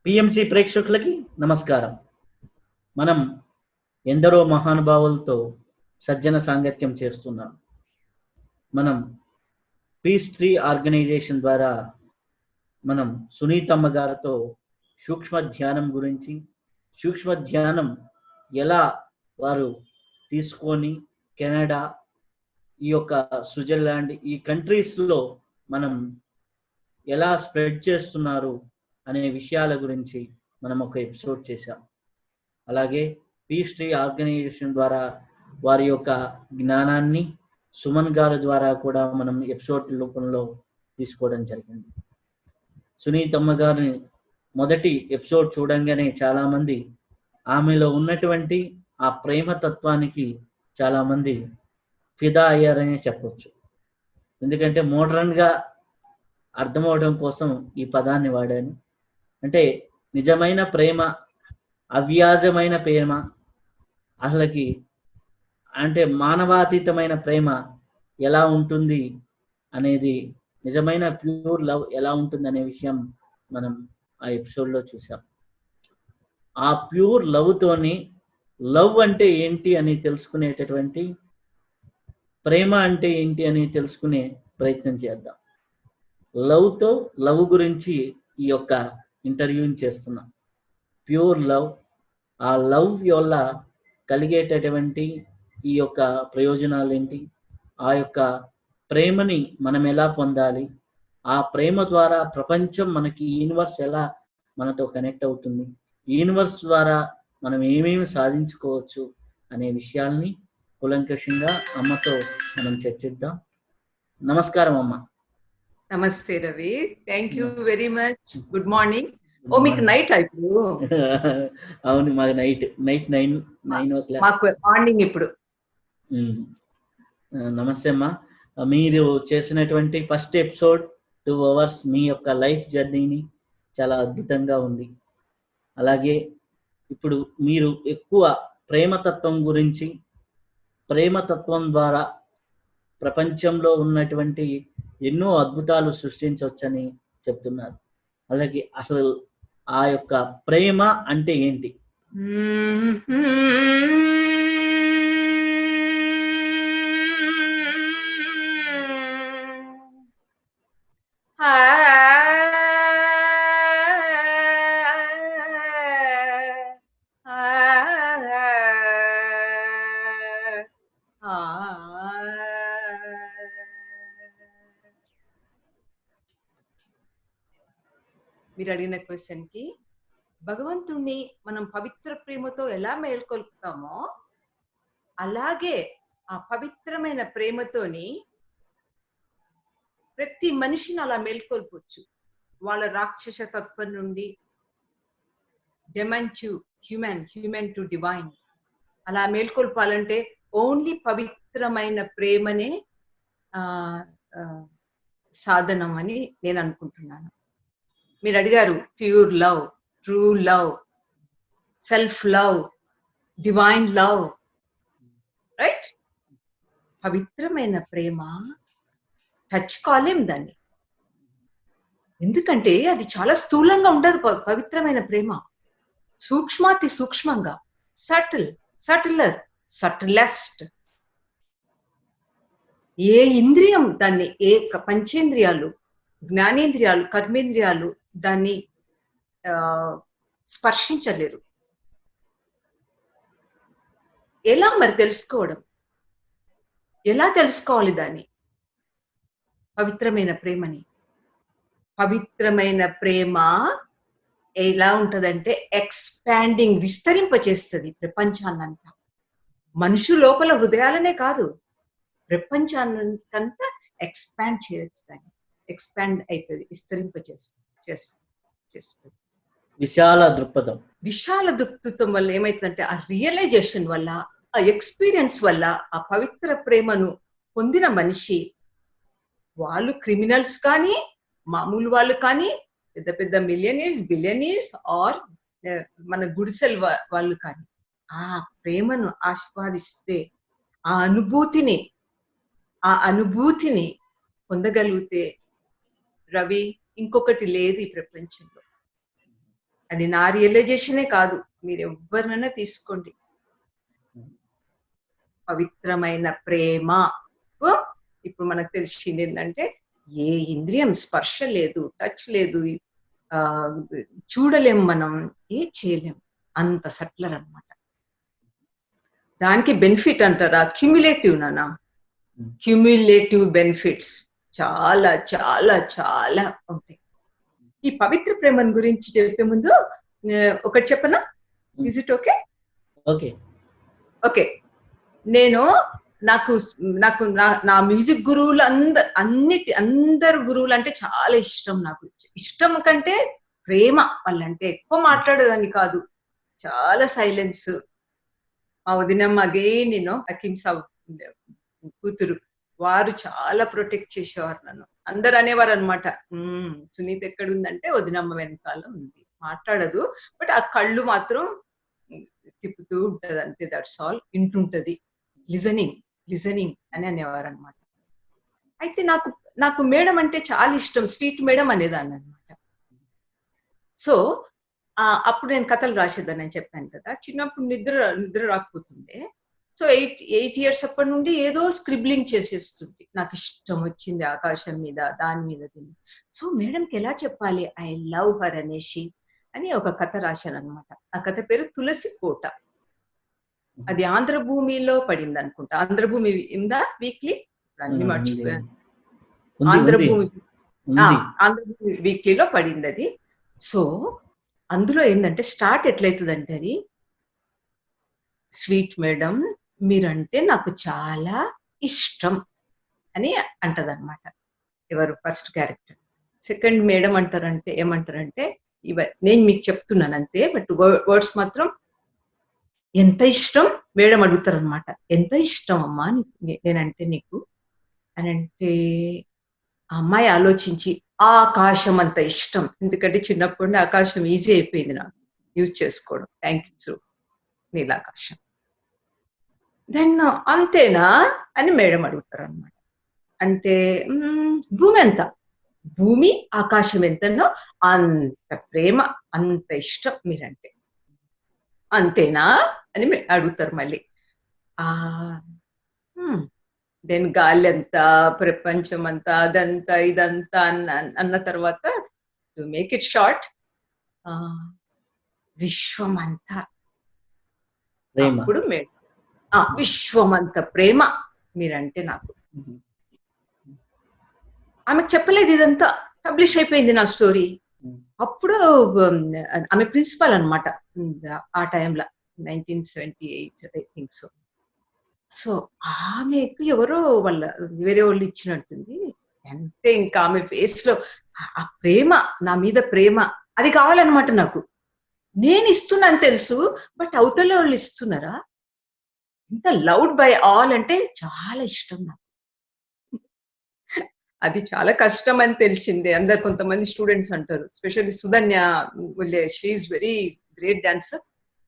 PMC ప్రేక్షకులకి నమస్కారం. మనం ఎందరో మహానుభావులతో సజ్జన సాంగత్యం చేస్తున్నాం. మనం పీస్ ట్రీ ఆర్గనైజేషన్ ద్వారా మనం సునీతమ్మ గారితో సూక్ష్మ ధ్యానం గురించి, సూక్ష్మ ధ్యానం ఎలా వారు తీసుకొని కెనడా, ఈ యొక్క స్విట్జర్లాండ్, ఈ కంట్రీస్లో మనం ఎలా స్ప్రెడ్ చేస్తున్నారు అనే విషయాల గురించి మనం ఒక ఎపిసోడ్ చేశాం. అలాగే పీస్ ట్రీ ఆర్గనైజేషన్ ద్వారా వారి యొక్క జ్ఞానాన్ని సుమన్ గారి ద్వారా కూడా మనం ఎపిసోడ్ రూపంలో తీసుకోవడం జరిగింది. సునీతమ్మ గారి మొదటి ఎపిసోడ్ చూడంగానే చాలామంది ఆమెలో ఉన్నటువంటి ఆ ప్రేమ తత్వానికి చాలామంది ఫిదా అయ్యారనే చెప్పొచ్చు. ఎందుకంటే మోడ్రన్గా అర్థమవడం కోసం ఈ పదాన్ని వాడాను. అంటే నిజమైన ప్రేమ, అవ్యాజమైన ప్రేమ, అసలుకి అంటే మానవాతీతమైన ప్రేమ ఎలా ఉంటుంది అనేది, నిజమైన ప్యూర్ లవ్ ఎలా ఉంటుంది అనే విషయం మనం ఆ ఎపిసోడ్లో చూసాం. ఆ ప్యూర్ లవ్తోని లవ్ అంటే ఏంటి అని తెలుసుకునేటటువంటి, ప్రేమ అంటే ఏంటి అని తెలుసుకునే ప్రయత్నం చేద్దాం. లవ్తో లవ్ గురించి ఈ యొక్క ఇంటర్వ్యూని చేస్తున్నాం. ప్యూర్ లవ్, ఆ లవ్ వల్ల కలిగేటటువంటి ఈ యొక్క ప్రయోజనాలు ఏంటి, ఆ యొక్క ప్రేమని మనం ఎలా పొందాలి, ఆ ప్రేమ ద్వారా ప్రపంచం మనకి యూనివర్స్ ఎలా మనతో కనెక్ట్ అవుతుంది, యూనివర్స్ ద్వారా మనం ఏమేమి సాధించుకోవచ్చు అనే విషయాల్ని కులంకషంగా అమ్మతో మనం చర్చిద్దాం. నమస్కారం అమ్మ. నమస్తే Ravi, thank you very much. Good morning. ఓ మీకు నైట్ ఇప్పుడు? అవును, మాకు నైట్ 9 మాకు మార్నింగ్ ఇప్పుడు. నమస్తే అమ్మా. మీరు చేసినటువంటి ఫస్ట్ ఎపిసోడ్ 2 hours మీ యొక్క లైఫ్ జర్నీని చాలా అద్భుతంగా ఉంది. అలాగే ఇప్పుడు మీరు ఎక్కువ ప్రేమతత్వం గురించి, ప్రేమతత్వం ద్వారా ప్రపంచంలో ఉన్నటువంటి ఎన్నో అద్భుతాలు సృష్టించవచ్చని చెప్తున్నారు. అలాగే అసలు ఆ యొక్క ప్రేమ అంటే ఏంటి? మీరు అడిగిన క్వశ్చన్ కి, భగవంతుణ్ణి మనం పవిత్ర ప్రేమతో ఎలా మేల్కొల్పుతామో అలాగే ఆ పవిత్రమైన ప్రేమతోని ప్రతి మనిషిని అలా మేల్కొల్పొచ్చు. వాళ్ళ రాక్షస తత్వం నుండి divine to human to divine అలా మేల్కొల్పాలంటే ఓన్లీ పవిత్రమైన ప్రేమనే సాధనం అని నేను అనుకుంటున్నాను. మీరు అడిగారు pure love, true love, self love, divine love, right? పవిత్రమైన ప్రేమ టచ్ కాలేం దాన్ని, ఎందుకంటే అది చాలా స్థూలంగా ఉండదు. పవిత్రమైన ప్రేమ సూక్ష్మాతి సూక్ష్మంగా, సటిలెస్ట్. ఏ ఇంద్రియం దాన్ని, ఏ పంచేంద్రియాలు, జ్ఞానేంద్రియాలు, కర్మేంద్రియాలు దాన్ని స్పర్శించలేరు. ఎలా మరి తెలుసుకోవడం? ఎలా తెలుసుకోవాలి దాన్ని, పవిత్రమైన ప్రేమని? పవిత్రమైన ప్రేమ ఎలా ఉంటదంటే ఎక్స్పాండింగ్, విస్తరింపచేస్తుంది ప్రపంచాన్నంతా. మనుషు లోపల హృదయాలనే కాదు, ప్రపంచాన్నంతా ఎక్స్పాండ్ చేయొచ్చు. దాన్ని ఎక్స్పాండ్ అవుతుంది, విస్తరింపచేస్తుంది. విశాల దృక్పథం. విశాల దృక్పథం వల్ల ఏమైతుందంటే ఆ రియలైజేషన్ వల్ల, ఆ ఎక్స్పీరియన్స్ వల్ల, ఆ పవిత్ర ప్రేమను పొందిన మనిషి, వాళ్ళు క్రిమినల్స్ కానీ, మామూలు వాళ్ళు కానీ, పెద్ద పెద్ద బిలియనీర్స్ ఆర్ మన గుడిసెల్ వాళ్ళు కానీ, ఆ ప్రేమను ఆస్వాదిస్తే, ఆ అనుభూతిని పొందగలిగితే రవి, ఇంకొకటి లేదు ఈ ప్రపంచంలో. అది నా రియలైజేషనే కాదు, మీరు ఎవరినైనా తీసుకోండి. పవిత్రమైన ప్రేమ ఇప్పుడు మనకు తెలిసింది ఏంటంటే, ఏ ఇంద్రియం స్పర్శ లేదు, టచ్ లేదు, చూడలేం, మనం ఏ చేయలేం, అంత సట్లర్ అన్నమాట. దానికి బెనిఫిట్ అంటారా, క్యుములేటివ్ నానా, క్యుములేటివ్ బెనిఫిట్స్ చాలా చాలా చాలా ఉంటాయి. ఈ పవిత్ర ప్రేమను గురించి చెప్పే ముందు ఒకటి చెప్పనా? Is it okay? Okay okay. నేను నాకు నాకు నా మ్యూజిక్ గురువులు అందరు గురువులు అంటే చాలా ఇష్టం. నాకు ఇష్టం కంటే ప్రేమ వాళ్ళంటే. ఎక్కువ మాట్లాడేదాన్ని కాదు, చాలా సైలెన్స్. మా వదినమ్మ నేను హకీం సాబ్ కూతురు, వారు చాలా ప్రొటెక్ట్ చేసేవారు నన్ను. అందరు అనేవారు అనమాట, సునీత ఎక్కడుందంటే వదినమ్మ వెనకాల ఉంది, మాట్లాడదు, బట్ ఆ కళ్ళు మాత్రం తిప్పుతూ ఉంటది అంతే, దట్స్ ఆల్. వింటుంటది, లిజనింగ్ అని అనేవారు అనమాట. అయితే నాకు మేడం అంటే చాలా ఇష్టం, స్వీట్ మేడం అనేదాన్ని అనమాట. సో అప్పుడు నేను కథలు రాసేదాన్ని అని చెప్పాను కదా. చిన్నప్పుడు నిద్ర రాకపోతుండే. సో 8 years అప్పటి నుండి ఏదో స్క్రిబ్లింగ్ చేసేస్తుంది. నాకు ఇష్టం వచ్చింది ఆకాశం మీద, దాని మీద దీన్ని. సో మేడంకి ఎలా చెప్పాలి ఐ లవ్ హర్ అనేసి అని ఒక కథ రాశాను అనమాట. ఆ కథ పేరు తులసి కోట. అది ఆంధ్రభూమిలో పడింది అనుకుంటా. ఆంధ్రభూమి ఉందా వీక్లీ? అన్ని మర్చిపోయాను. ఆంధ్రభూమి వీక్లీలో పడింది అది. సో అందులో ఏంటంటే స్టార్ట్ ఎట్లయితుందంటే, అది స్వీట్ మేడం మీరంటే నాకు చాలా ఇష్టం అని అంటదన్నమాట ఎవరు ఫస్ట్ క్యారెక్టర్. సెకండ్ మేడం ఏమంటారంటే నేను మీకు చెప్తున్నాను అంతే, బట్ వర్డ్స్ మాత్రం ఎంత ఇష్టం మేడం అడుగుతారు అనమాట. ఎంత ఇష్టం అమ్మా నేనంటే నీకు అని అంటే, ఆ అమ్మాయి ఆలోచించి ఆకాశం అంత ఇష్టం. ఎందుకంటే చిన్నప్పటి ఆకాశం ఈజీ అయిపోయింది నాకు యూజ్ చేసుకోవడం. Thank you నీలాకాశం. దెన్ అంతేనా అని మేడం అడుగుతారు అనమాట. అంటే భూమి ఎంత, భూమి ఆకాశం ఎంతనో అంత ప్రేమ, అంత ఇష్టం మీరంటే, అంతేనా అని అడుగుతారు మళ్ళీ. దెన్ గాలి అంతా, ప్రపంచం అంతా, అదంతా ఇదంతా అన్న తర్వాత టు మేక్ ఇట్ షార్ట్, విశ్వం అంతా. అప్పుడు విశ్వం అంత ప్రేమ మీరంటే నాకు. ఆమెకు చెప్పలేదు, ఇదంతా పబ్లిష్ అయిపోయింది నా స్టోరీ. అప్పుడు ఆమె ప్రిన్సిపల్ అనమాట ఆ టైంలో, 1978 ఐ థింక్ సో. సో ఆమెకు ఎవరో వేరే వాళ్ళు ఇచ్చినట్టుంది. అంతే, ఇంకా ఆమె ఫేస్ లో ఆ ప్రేమ, నా మీద ప్రేమ, అది కావాలన్నమాట నాకు. నేను ఇస్తున్నాను తెలుసు, బట్ అవతల వాళ్ళు ఇస్తున్నారా, ఇంత లవ్డ్ బై ఆల్ అంటే చాలా ఇష్టం నాకు. అది చాలా కష్టం అని తెలిసిందే. అందరు కొంతమంది స్టూడెంట్స్ అంటారు, especially Sudhanya, she is very great dancer.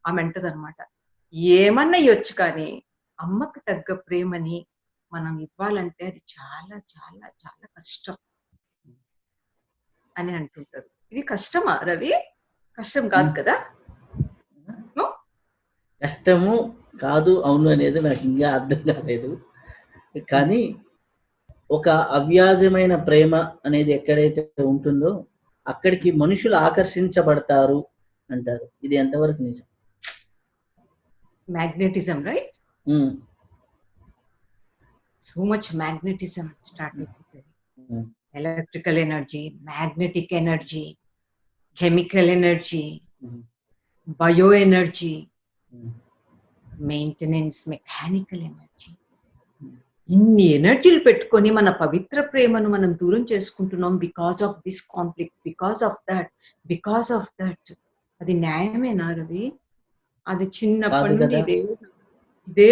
ఆమె అంటది అనమాట, ఏమన్నా ఇవ్వచ్చు కానీ అమ్మకు తగ్గ ప్రేమని మనం ఇవ్వాలంటే అది చాలా చాలా చాలా కష్టం అని అంటుంటారు. ఇది కష్టమా రవి? కష్టం కాదు కదా? కష్టము కాదు, అవును అనేది నాకు ఇంకా అర్థం కాలేదు. కానీ ఒక అవ్యాజమైన ప్రేమ అనేది ఎక్కడైతే ఉంటుందో అక్కడికి మనుషులు ఆకర్షించబడతారు అంటారు. ఇది ఎంతవరకు నిజం? Magnetism, right? So much magnetism start అవుతుంది. Electrical energy, magnetic energy, chemical energy, bio energy, maintenance, mechanical energy. ఇన్ని ఎనర్జీలు పెట్టుకొని మన పవిత్ర ప్రేమను మనం దూరం చేసుకుంటున్నాం because of this conflict, because of that. అది న్యాయమేనా రవి? అది చిన్నప్పటి నుండి ఇదే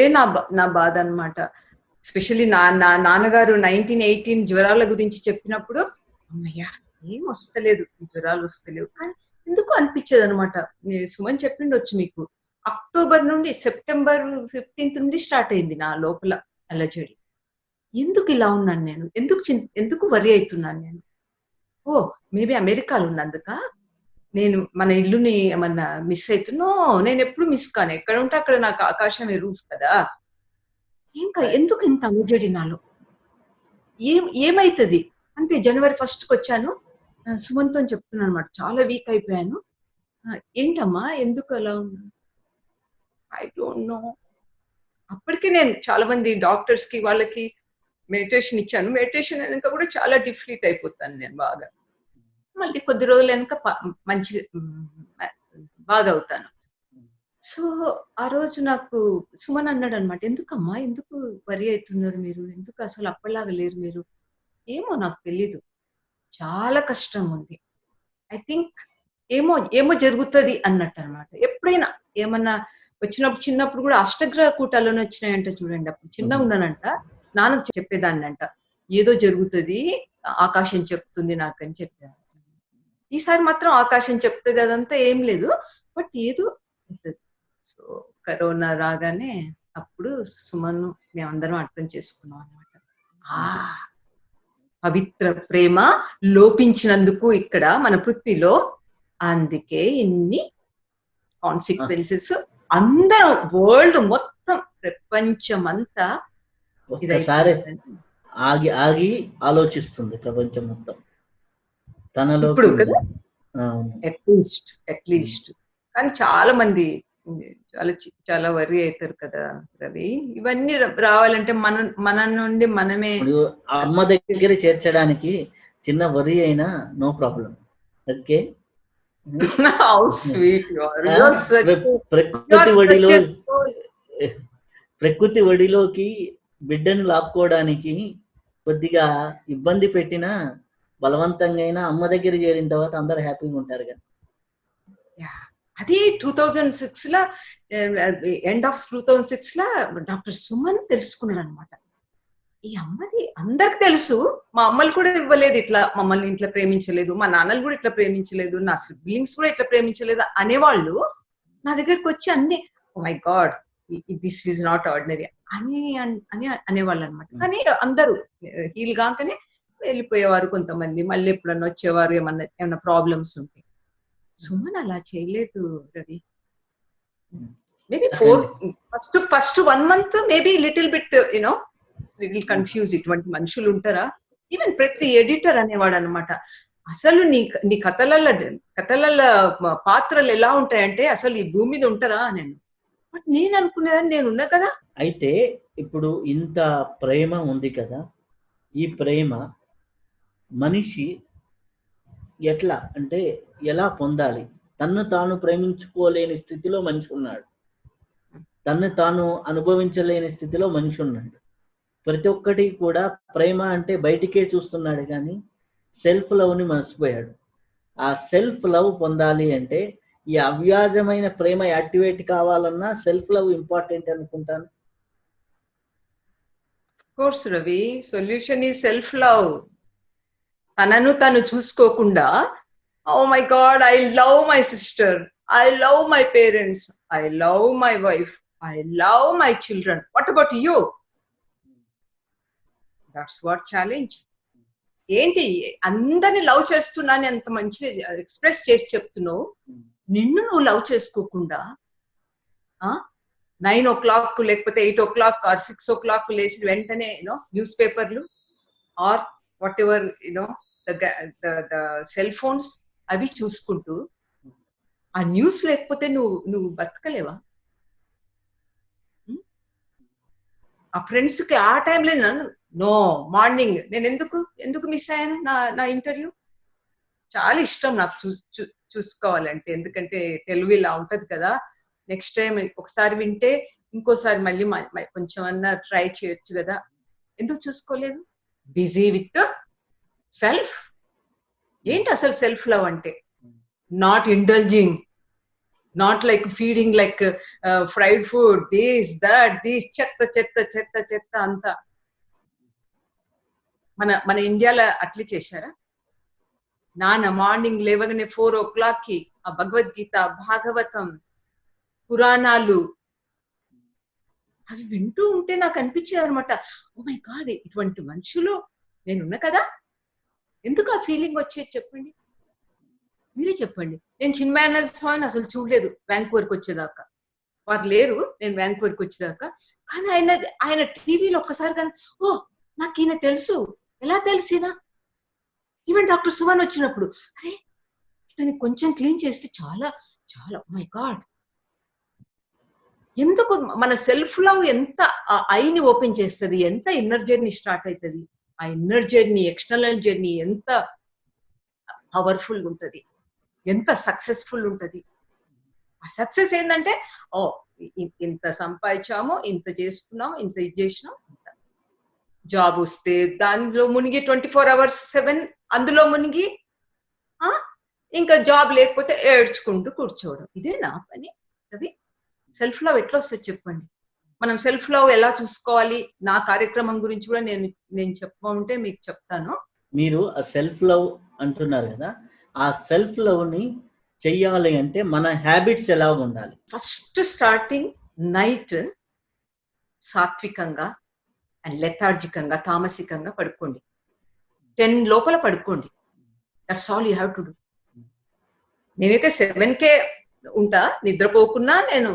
నా బాధ అనమాట. ఎస్పెషల్లీ నా నాన్నగారు 1918 జ్వరాల గురించి చెప్పినప్పుడు, అమ్మయ్యా ఏం వస్తలేదు, ఈ జ్వరాలు వస్తలేవు, కానీ ఎందుకు అనిపించేది అనమాట. సుమన్ చెప్పిండొచ్చు మీకు, అక్టోబర్ నుండి సెప్టెంబర్ 15 నుండి స్టార్ట్ అయింది నా లోపల అలజడి. ఎందుకు ఇలా ఉన్నాను నేను, ఎందుకు వరి అవుతున్నాను నేను? మేబీ అమెరికాలో ఉన్నందుక, నేను మన ఇల్లుని ఏమన్నా మిస్ అవుతున్నో, నేను ఎప్పుడు మిస్ కాను. ఎక్కడ ఉంటే అక్కడ నాకు ఆకాశమే రూఫ్ కదా. ఇంకా ఎందుకు ఇంత అలజడి నాలో? ఏమైతది? అంతే జనవరి 1కి వచ్చాను. సుమన్‌తోని చెప్తున్నానన్నమాట. చాలా వీక్ అయిపోయాను. ఏంటమ్మా ఎందుకు అలా ఉన్నావు? I don't no. అప్పటికే నేను చాలా మంది డాక్టర్స్‌కి వాళ్ళకి మెడిటేషన్ ఇచ్చాను. మెడిటేషన్ అయినంక కూడా చాలా డిఫ్లీట్ అయిపోతాను నేను బాగా. మళ్ళీ కొద్ది రోజులైనంక మంచిగా బాగవుతాను. సో, ఆ రోజు నాకు సుమన్ అన్నాడన్నమాట. "ఎందుకమ్మా? ఎందుకు వరీ అయితున్నారు మీరు? ఎందుకు అసలు అప్పటిలాగా లేరు మీరు?" ఏమో నాకు తెలీదు. చాలా కష్టంగుంది. ఐ థింక్ ఏమో జరుగుతది అన్నట్టన్నమాట. ఎప్పుడైనా ఏమన్నా వచ్చినప్పుడు చిన్నప్పుడు గూడా అష్టగ్రహ కూటాలని వచ్చినాయంట చూడండి. అప్పుడు చిన్నగున్నానంట. నాన్నకి చెప్పేదాన్నంట. ఏదో జరుగుతది. ఆకాశం చెప్తుంది నాకని చెప్పాను. ఈసారి మాత్రం ఆకాశం చెప్తది అదంతా ఏం లేదు. బట్ ఏదో ఉంటది. సో, కరోనా రాగానే అప్పుడు సుమన్ మేమందరం అర్థం చేసుకున్నాం అన్నమాట. ఆ! పవిత్ర ప్రేమ లోపించినందుకు ఇక్కడ మన పృథ్వీలో అందుకే ఇన్ని కాన్సిక్వెన్సెస్ అందరం వరల్డ్ మొత్తం ప్రపంచమంతా ఒక్కసారి ఇదైపోయిందని. ఆగి ఆగి ఆలోచిస్తుంది ప్రపంచం మొత్తం తనలోకి ఇప్పుడు కదా అవును. అట్లీస్ట్ కానీ చాలా మంది చాలా వరీ అవుతారు కదా రవి. ఇవన్నీ రావాలంటే మన నుండి మనమే ఇప్పుడు అమ్మ దగ్గర చేర్చడానికి చిన్న వరి అయినా no problem. Okay. How sweet you are. Ah, you are such ప్రకృతి ఒడిలో ఎ సోల్. ప్రకృతి ఒడిలోకి బిడ్డను లాక్కోవడానికి కొద్దిగా ఇబ్బంది పెట్టినా బలవంతంగా అయినా అమ్మ దగ్గర చేరిన తర్వాత అందరు హ్యాపీగా ఉంటారు కదా. అది 2006 లా ఎండ్ ఆఫ్ 2006 లా డాక్టర్ సుమన్ తెలుసుకున్నాడు అనమాట. ఈ అమ్మది అందరికి తెలుసు. మా అమ్మలు కూడా ఇవ్వలేదు ఇట్లా, మమ్మల్ని ఇట్లా ప్రేమించలేదు, మా నాన్నలు కూడా ఇట్లా ప్రేమించలేదు, నా సిబ్లింగ్స్ కూడా ఇట్లా ప్రేమించలేదు అనేవాళ్ళు నా దగ్గరికి వచ్చి అన్ని oh my god this is not ordinary అని అనేవాళ్ళు అనమాట. కానీ అందరూ హీల్ కాకనే వెళ్ళిపోయేవారు కొంతమంది, మళ్ళీ ఎప్పుడన్నా వచ్చేవారు ఏమన్నా ప్రాబ్లమ్స్ ఉంటే. సుమన్ అలా చేయలేదు Ravi. Maybe first 1 month maybe little bit little confuse. ఇటువంటి మనుషులు ఉంటారా? ఈవెన్ ప్రతి ఎడిటర్ అనేవాడు అనమాట. అసలు నీ కథల పాత్రలు ఎలా ఉంటాయంటే అసలు ఈ భూమి మీద ఉంటారా నేను. బట్ నేను అనుకునేదాన్ని నేను ఉన్నా కదా. అయితే ఇప్పుడు ఇంత ప్రేమ ఉంది కదా, ఈ ప్రేమ మనిషి ఎట్లా అంటే ఎలా పొందాలి? తన్ను తాను ప్రేమించుకోలేని స్థితిలో మనిషి ఉన్నాడు. తన్ను తాను అనుభవించలేని స్థితిలో మనిషి ఉన్నాడు. ప్రతి ఒక్కటి కూడా ప్రేమ అంటే బయటికే చూస్తున్నాడు కానీ సెల్ఫ్ లవ్ని మర్చిపోయాడు. ఆ సెల్ఫ్ లవ్ పొందాలి అంటే ఈ అవ్యాజమైన ప్రేమ యాక్టివేట్ కావాలన్నా సెల్ఫ్ లవ్ ఇంపార్టెంట్ అనుకుంటాను. కోర్స్ రవి, సొల్యూషన్ ఈ సెల్ఫ్ లవ్. తనను తను చూసుకోకుండా oh my god I love my sister, I love my parents, I love my wife, I love my children, what about you? That's what challenge. ఏంటి అందరిని love చేస్తున్నాను ఎంత మంచి ఎక్స్ప్రెస్ చేసి చెప్తున్నావు, నిన్ను నువ్వు లవ్ చేసుకోకుండా 9 o'clock లేకపోతే 8 o'clock ఆర్ 6 o'clock లేచి వెంటనే న్యూస్ పేపర్లు or whatever the cell phones అవి చూసుకుంటూ ఆ న్యూస్ లేకపోతే నువ్వు బతకలేవా? ఆ ఫ్రెండ్స్ కి ఆ టైంలో నో మార్నింగ్ నేను ఎందుకు మిస్ అయ్యాను నా ఇంటర్వ్యూ. చాలా ఇష్టం నాకు చూసుకోవాలంటే, ఎందుకంటే తెలుగు ఇలా ఉంటది కదా. నెక్స్ట్ టైం ఒకసారి వింటే ఇంకోసారి మళ్ళీ కొంచెం అన్నా ట్రై చేయొచ్చు కదా. ఎందుకు చూసుకోలేదు? Busy with self. ఏంటి అసలు సెల్ఫ్ లవ్ అంటే? Not indulging, not like feeding like fried food, these చెత్త అంతా. మన ఇండియాలో అట్లే చేశారా? నాన్న మార్నింగ్ లేవగానే 4 o'clock కి ఆ భగవద్గీత, భాగవతం, పురాణాలు అవి వింటూ ఉంటే నాకు అనిపించేది అనమాట, ఓ మై గాడ్ ఇటువంటి మనుషులు నేనున్నా కదా. ఎందుకు ఆ ఫీలింగ్ వచ్చేది చెప్పండి? మీరే చెప్పండి. నేను చిన్మయానంద స్వామిని అసలు చూడలేదు వ్యాంకూవర్కి వచ్చేదాకా. వారు లేరు నేను వ్యాంకూవర్కి వచ్చేదాకా. కానీ ఆయన టీవీలో ఒక్కసారి కానీ ఓ నాకు ఈయన తెలుసు, ఎలా తెలిసినా ఈవెన్ డాక్టర్ సుమన్ వచ్చినప్పుడు అరే ఇతన్ని కొంచెం క్లీన్ చేస్తే చాలా చాలా మై గాడ్. ఎందుకు మన సెల్ఫ్ లవ్ ఎంత ఐని ఓపెన్ చేస్తుంది, ఎంత ఇన్నర్ జర్నీ స్టార్ట్ అవుతుంది, ఆ ఇన్నర్ జర్నీ ఎక్స్టర్నల్ జర్నీ ఎంత పవర్ఫుల్ ఉంటది, ఎంత సక్సెస్ఫుల్ ఉంటది. ఆ సక్సెస్ ఏంటంటే ఓ ఇంత సంపాదించాము, ఇంత చేసుకున్నాం, ఇంత ఇది చేసినాం, జాబ్ వస్తే దానిలో మునిగి 24 hours 7 అందులో మునిగి ఇంకా జాబ్ లేకపోతే ఏడ్చుకుంటూ కూర్చోవడం. ఇదే నా పని. అది సెల్ఫ్ లవ్ ఎట్లా వస్తుంది చెప్పండి. మనం సెల్ఫ్ లవ్ ఎలా చూసుకోవాలి, నా కార్యక్రమం గురించి కూడా నేను చెప్పమంటే మీకు చెప్తాను. మీరు ఆ సెల్ఫ్ లవ్ అంటున్నారు కదా, ఆ సెల్ఫ్ లవ్ ని చెయ్యాలి అంటే మన హ్యాబిట్స్ ఎలా ఉండాలి? ఫస్ట్ స్టార్టింగ్ నైట్ సాత్వికంగా అండ్ లెథార్జికంగా తామసికంగా పడుకోండి. 10 లోపల పడుకోండి. That's all you have to do. నేనైతే 7కే ఉంటా, నిద్రపోకున్నా నేను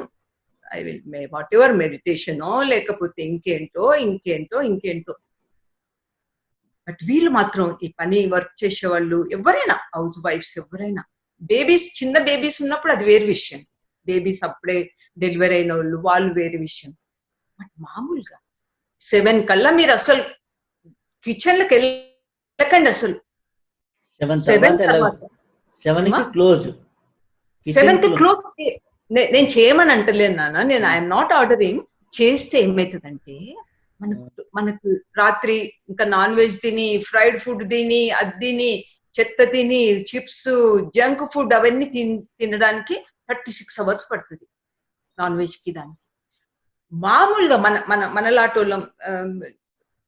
ఐ విల్ వాట్ ఎవర్ మెడిటేషనో లేకపోతే ఇంకేంటో. బట్ వీళ్ళు మాత్రం ఈ పని వర్క్ చేసే వాళ్ళు ఎవరైనా, హౌస్ వైఫ్స్ ఎవరైనా, బేబీస్ చిన్న బేబీస్ ఉన్నప్పుడు అది వేరే విషయం, బేబీస్ అప్పుడే డెలివరీ అయిన వాళ్ళు వేరే విషయం. బట్ మామూలుగా 7 కల్లా మీరు అసలు కిచెన్లకు వెళ్ళకండి. అసలు 7 తర్వాత 7కి క్లోజ్. 7కి క్లోజ్. నేను చేయమని అంటలేను నాన్న, నేను ఐఎమ్ నాట్ ఆర్డరింగ్. చేస్తే ఏమవుతుందంటే మనకు రాత్రి ఇంకా నాన్ వెజ్ తిని, ఫ్రైడ్ ఫుడ్ తిని, అది తిని, చెత్త తిని, చిప్స్, జంక్ ఫుడ్ అవన్నీ తినడానికి 36 hours పడుతుంది నాన్ వెజ్ కి. దానికి మామూలుగా మనలాటోళ్ళం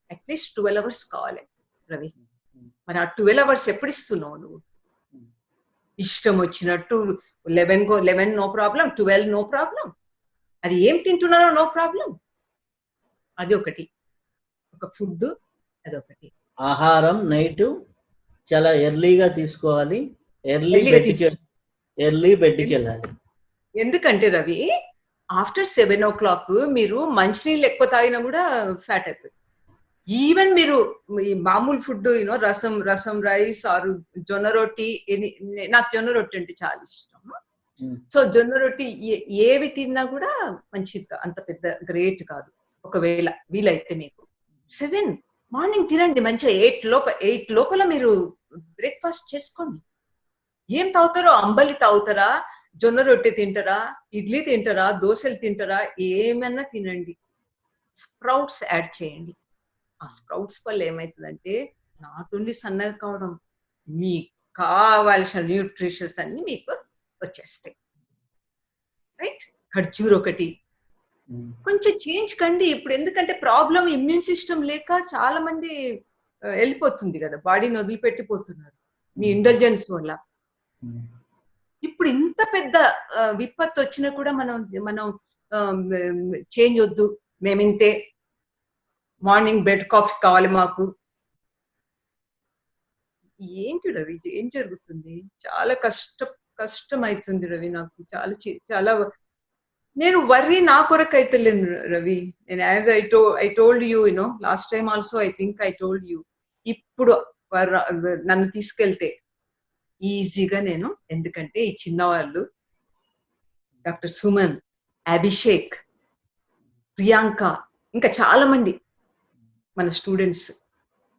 అట్లీస్ట్ 12 hours కావాలి రవి. మరి ఆ 12 hours ఎప్పుడు ఇస్తున్నావు నువ్వు? ఇష్టం వచ్చినట్టు 11 నో ప్రాబ్లం, 12 నో ప్రాబ్లం, అది ఏం తింటున్నారో నో ప్రాబ్లం. అది ఒకటి, ఒక ఫుడ్ అదొకటి. ఆహారం నైట్ చాలా ఎర్లీగా తీసుకోవాలి, ఎర్లీ బెడ్కి వెళ్ళాలి. ఎందుకంటే రవి ఆఫ్టర్ 7 o'clock మీరు మంచినీళ్ళు ఎక్కువ తాగినా కూడా ఫ్యాట్ అయిపోతుంది. ఈవెన్ మీరు ఈ మామూలు ఫుడ్ యూనో రసం రైస్ ఆరు జొన్న రొట్టి, నాకు జొన్న రొట్టి అంటే చాలా ఇష్టం. సో జొన్న రొట్టి ఏవి తిన్నా కూడా మంచిది, అంత పెద్ద గ్రేట్ కాదు. ఒకవేళ వీలైతే మీకు 7 మార్నింగ్ తినండి మంచిగా. 8 లోపల మీరు బ్రేక్ఫాస్ట్ చేసుకోండి. ఏం తాగుతారో, అంబలి తాగుతారా, జొన్న రొట్టె తింటారా, ఇడ్లీ తింటారా, దోశలు తింటారా, ఏమన్నా తినండి. స్ప్రౌట్స్ యాడ్ చేయండి. ఆ స్ప్రౌట్స్ వల్ల ఏమవుతుందంటే నాట్ ఓన్లీ సన్నగా కావడం, మీకు కావాల్సిన న్యూట్రిషన్స్ అన్ని మీకు వచ్చేస్తాయి. రైట్. ఖర్జూర్ ఒకటి. కొంచెం చేంజ్ కండి ఇప్పుడు. ఎందుకంటే ప్రాబ్లం ఇమ్యూన్ సిస్టమ్ లేక చాలా మంది వెళ్ళిపోతుంది కదా, బాడీని వదిలిపెట్టిపోతున్నారు మీ ఇంటెలిజెన్స్ వల్ల. ఇప్పుడు ఇంత పెద్ద విపత్తు వచ్చినా కూడా మనం చేంజ్ వద్దు, మేమింతే, మార్నింగ్ బెడ్ కాఫీ కావాలి మాకు. ఏంటి రవి ఏం జరుగుతుంది? చాలా కష్టం అవుతుంది రవి నాకు. చాలా నేను వర్రీ నా కొరకు అయితే లేను రవి. నేను as I told you you know last time also I think I told you. ఇప్పుడు నన్ను తీసుకెళ్తే ఈజీగా నేను, ఎందుకంటే ఈ చిన్నవాళ్ళు డాక్టర్ సుమన్, అభిషేక్, ప్రియాంక, ఇంకా చాలా మంది మన స్టూడెంట్స్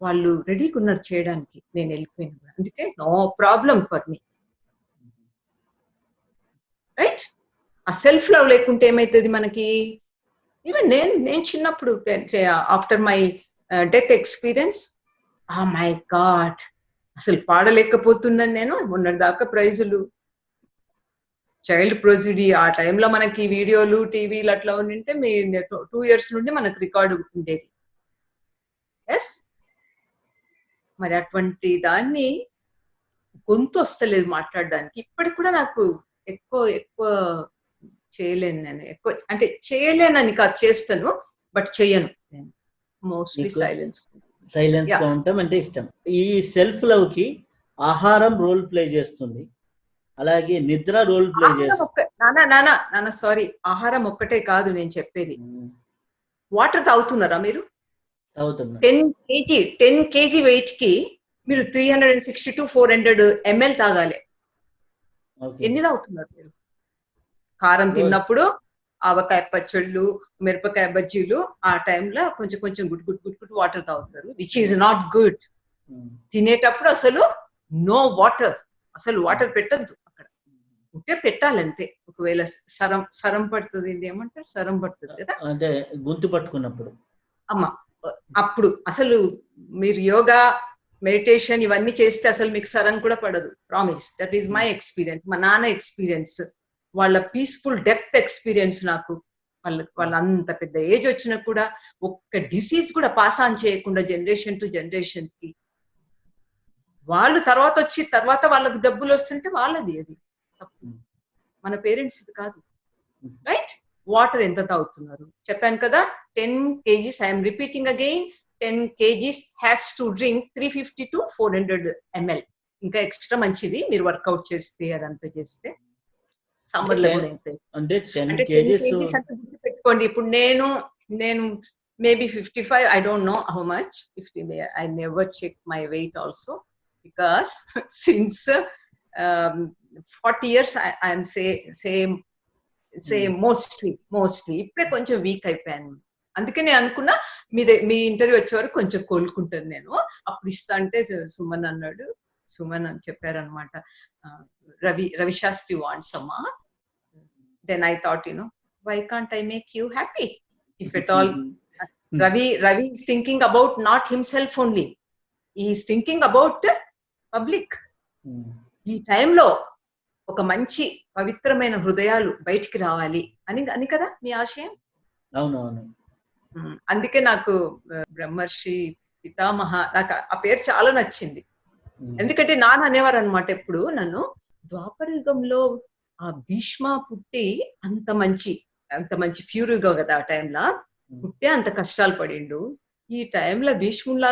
వాళ్ళు రెడీగా ఉన్నారు చేయడానికి. నేను వెళ్ళిపోయాను, అందుకే no problem for me. Right. ఆ సెల్ఫ్ లవ్ లేకుంటే ఏమైతుంది మనకి? ఈవెన్ నేను చిన్నప్పుడు after my death experience, my god అసలు పాడలేకపోతున్నాను నేను. మొన్నటిదాకా ప్రైజులు, చైల్డ్ ప్రొసీడీ, ఆ టైంలో మనకి వీడియోలు టీవీలు అట్లా ఉండింటే 2 years నుండి మనకు రికార్డు ఉండేది. ఎస్, మరి అటువంటి దాన్ని గొంతు వస్తలేదు మాట్లాడడానికి. ఇప్పటికి కూడా నాకు ఎక్కువ చేయలేను నేను. ఎక్కువ అంటే చేయలేనని కాదు, చేస్తాను బట్ చెయ్యను నేను. మోస్ట్లీ సైలెన్స్ గా ఉంటాం అంటే ఇష్టం. ఈ సెల్ఫ్ లవ్ కి ఆహారం రోల్ ప్లే చేస్తుంది, అలాగే నిద్ర రోల్ ప్లే ఆహారం నాన్న సారీ, ఆహారం ఒక్కటే కాదు నేను చెప్పేది. వాటర్ తాగుతున్నారా మీరు? అవుతున్నా 10 కేజీ వెయిట్ కి మీరు 360 to 400 ml తాగాలి. ఎన్ని తాగుతున్నారు మీరు? కారం తిన్నప్పుడు ఆవకాయ పచ్చళ్ళు, మిరపకాయ బజ్జీలు, ఆ టైంలో కొంచెం కొంచెం గుడ్ వాటర్ తాగుతారు, విచ్ ఈజ్ నాట్ గుడ్. తినేటప్పుడు అసలు నో వాటర్, అసలు వాటర్ పెట్టద్దు అక్కడ, ఉంటే పెట్టాలంతే. ఒకవేళ సరం పడుతుంది, ఏమంటారు, సరం పడుతుంది కదా, అంటే గొంతు పట్టుకున్నప్పుడు అమ్మ, అప్పుడు అసలు మీరు యోగా మెడిటేషన్ ఇవన్నీ చేస్తే అసలు మీకు సరం కూడా పడదు. Promise, that is my experience, మా నాన్న ఎక్స్పీరియన్స్, వాళ్ళ పీస్ఫుల్ డెప్త్ ఎక్స్పీరియన్స్ నాకు. వాళ్ళ అంత పెద్ద ఏజ్ వచ్చినా కూడా ఒక్క డిసీజ్ కూడా పాస్ ఆన్ చేయకుండా జనరేషన్ టు జనరేషన్ కి, వాళ్ళు తర్వాత వాళ్ళకి జబ్బులు వస్తుంటే వాళ్ళది అది తప్పు, మన పేరెంట్స్ ఇది కాదు. రైట్? వాటర్ ఎంత తాగుతున్నారు చెప్పాను కదా, 10 kgs, I'm repeating again, 10 kgs has to drink 350 to 400 ml. ఇంకా ఎక్స్ట్రా మంచిది మీరు వర్కౌట్ చేస్తే, అదంతా చేస్తే. సమ్మర్ లో కూడా అంటే 10 kgs అంటే పెట్టుకోండి. ఇప్పుడు నేను maybe 55, I don't know how much, 50, I never check my weight also, because since 40 years I'm same mostly. ఇప్పుడే కొంచెం వీక్ అయిపోయాను, అందుకే నేను అనుకున్నా మీ ఇంటర్వ్యూ వచ్చే వరకు కొంచెం కోలుకుంటాను నేను, అప్పుడు ఇస్తా అంటే సుమన్ అన్నాడు, సుమన్ అని చెప్పారనమాట, రవి శాస్త్రి వాంట్స్ అమ్మా. Then I thought, why can't I make you happy? If at all, Ravi is thinking about not himself only. He is thinking about the public. ఈ టైంలో ఒక మంచి పవిత్రమైన హృదయాలు బయటికి రావాలి అని కదా మీ ఆశయం. అవునవును. అందుకే నాకు బ్రహ్మర్షి పితామహ, నాకు ఆ పేరు చాలా నచ్చింది. ఎందుకంటే నాన్న అనేవారు అనమాట ఎప్పుడు నన్ను, ద్వాపర యుగంలో ఆ భీష్మ పుట్టి అంత మంచి ప్యూర్గా కదా ఆ టైంలో పుట్టే అంత కష్టాలు పడిండు, ఈ టైంలో భీష్ముల్లా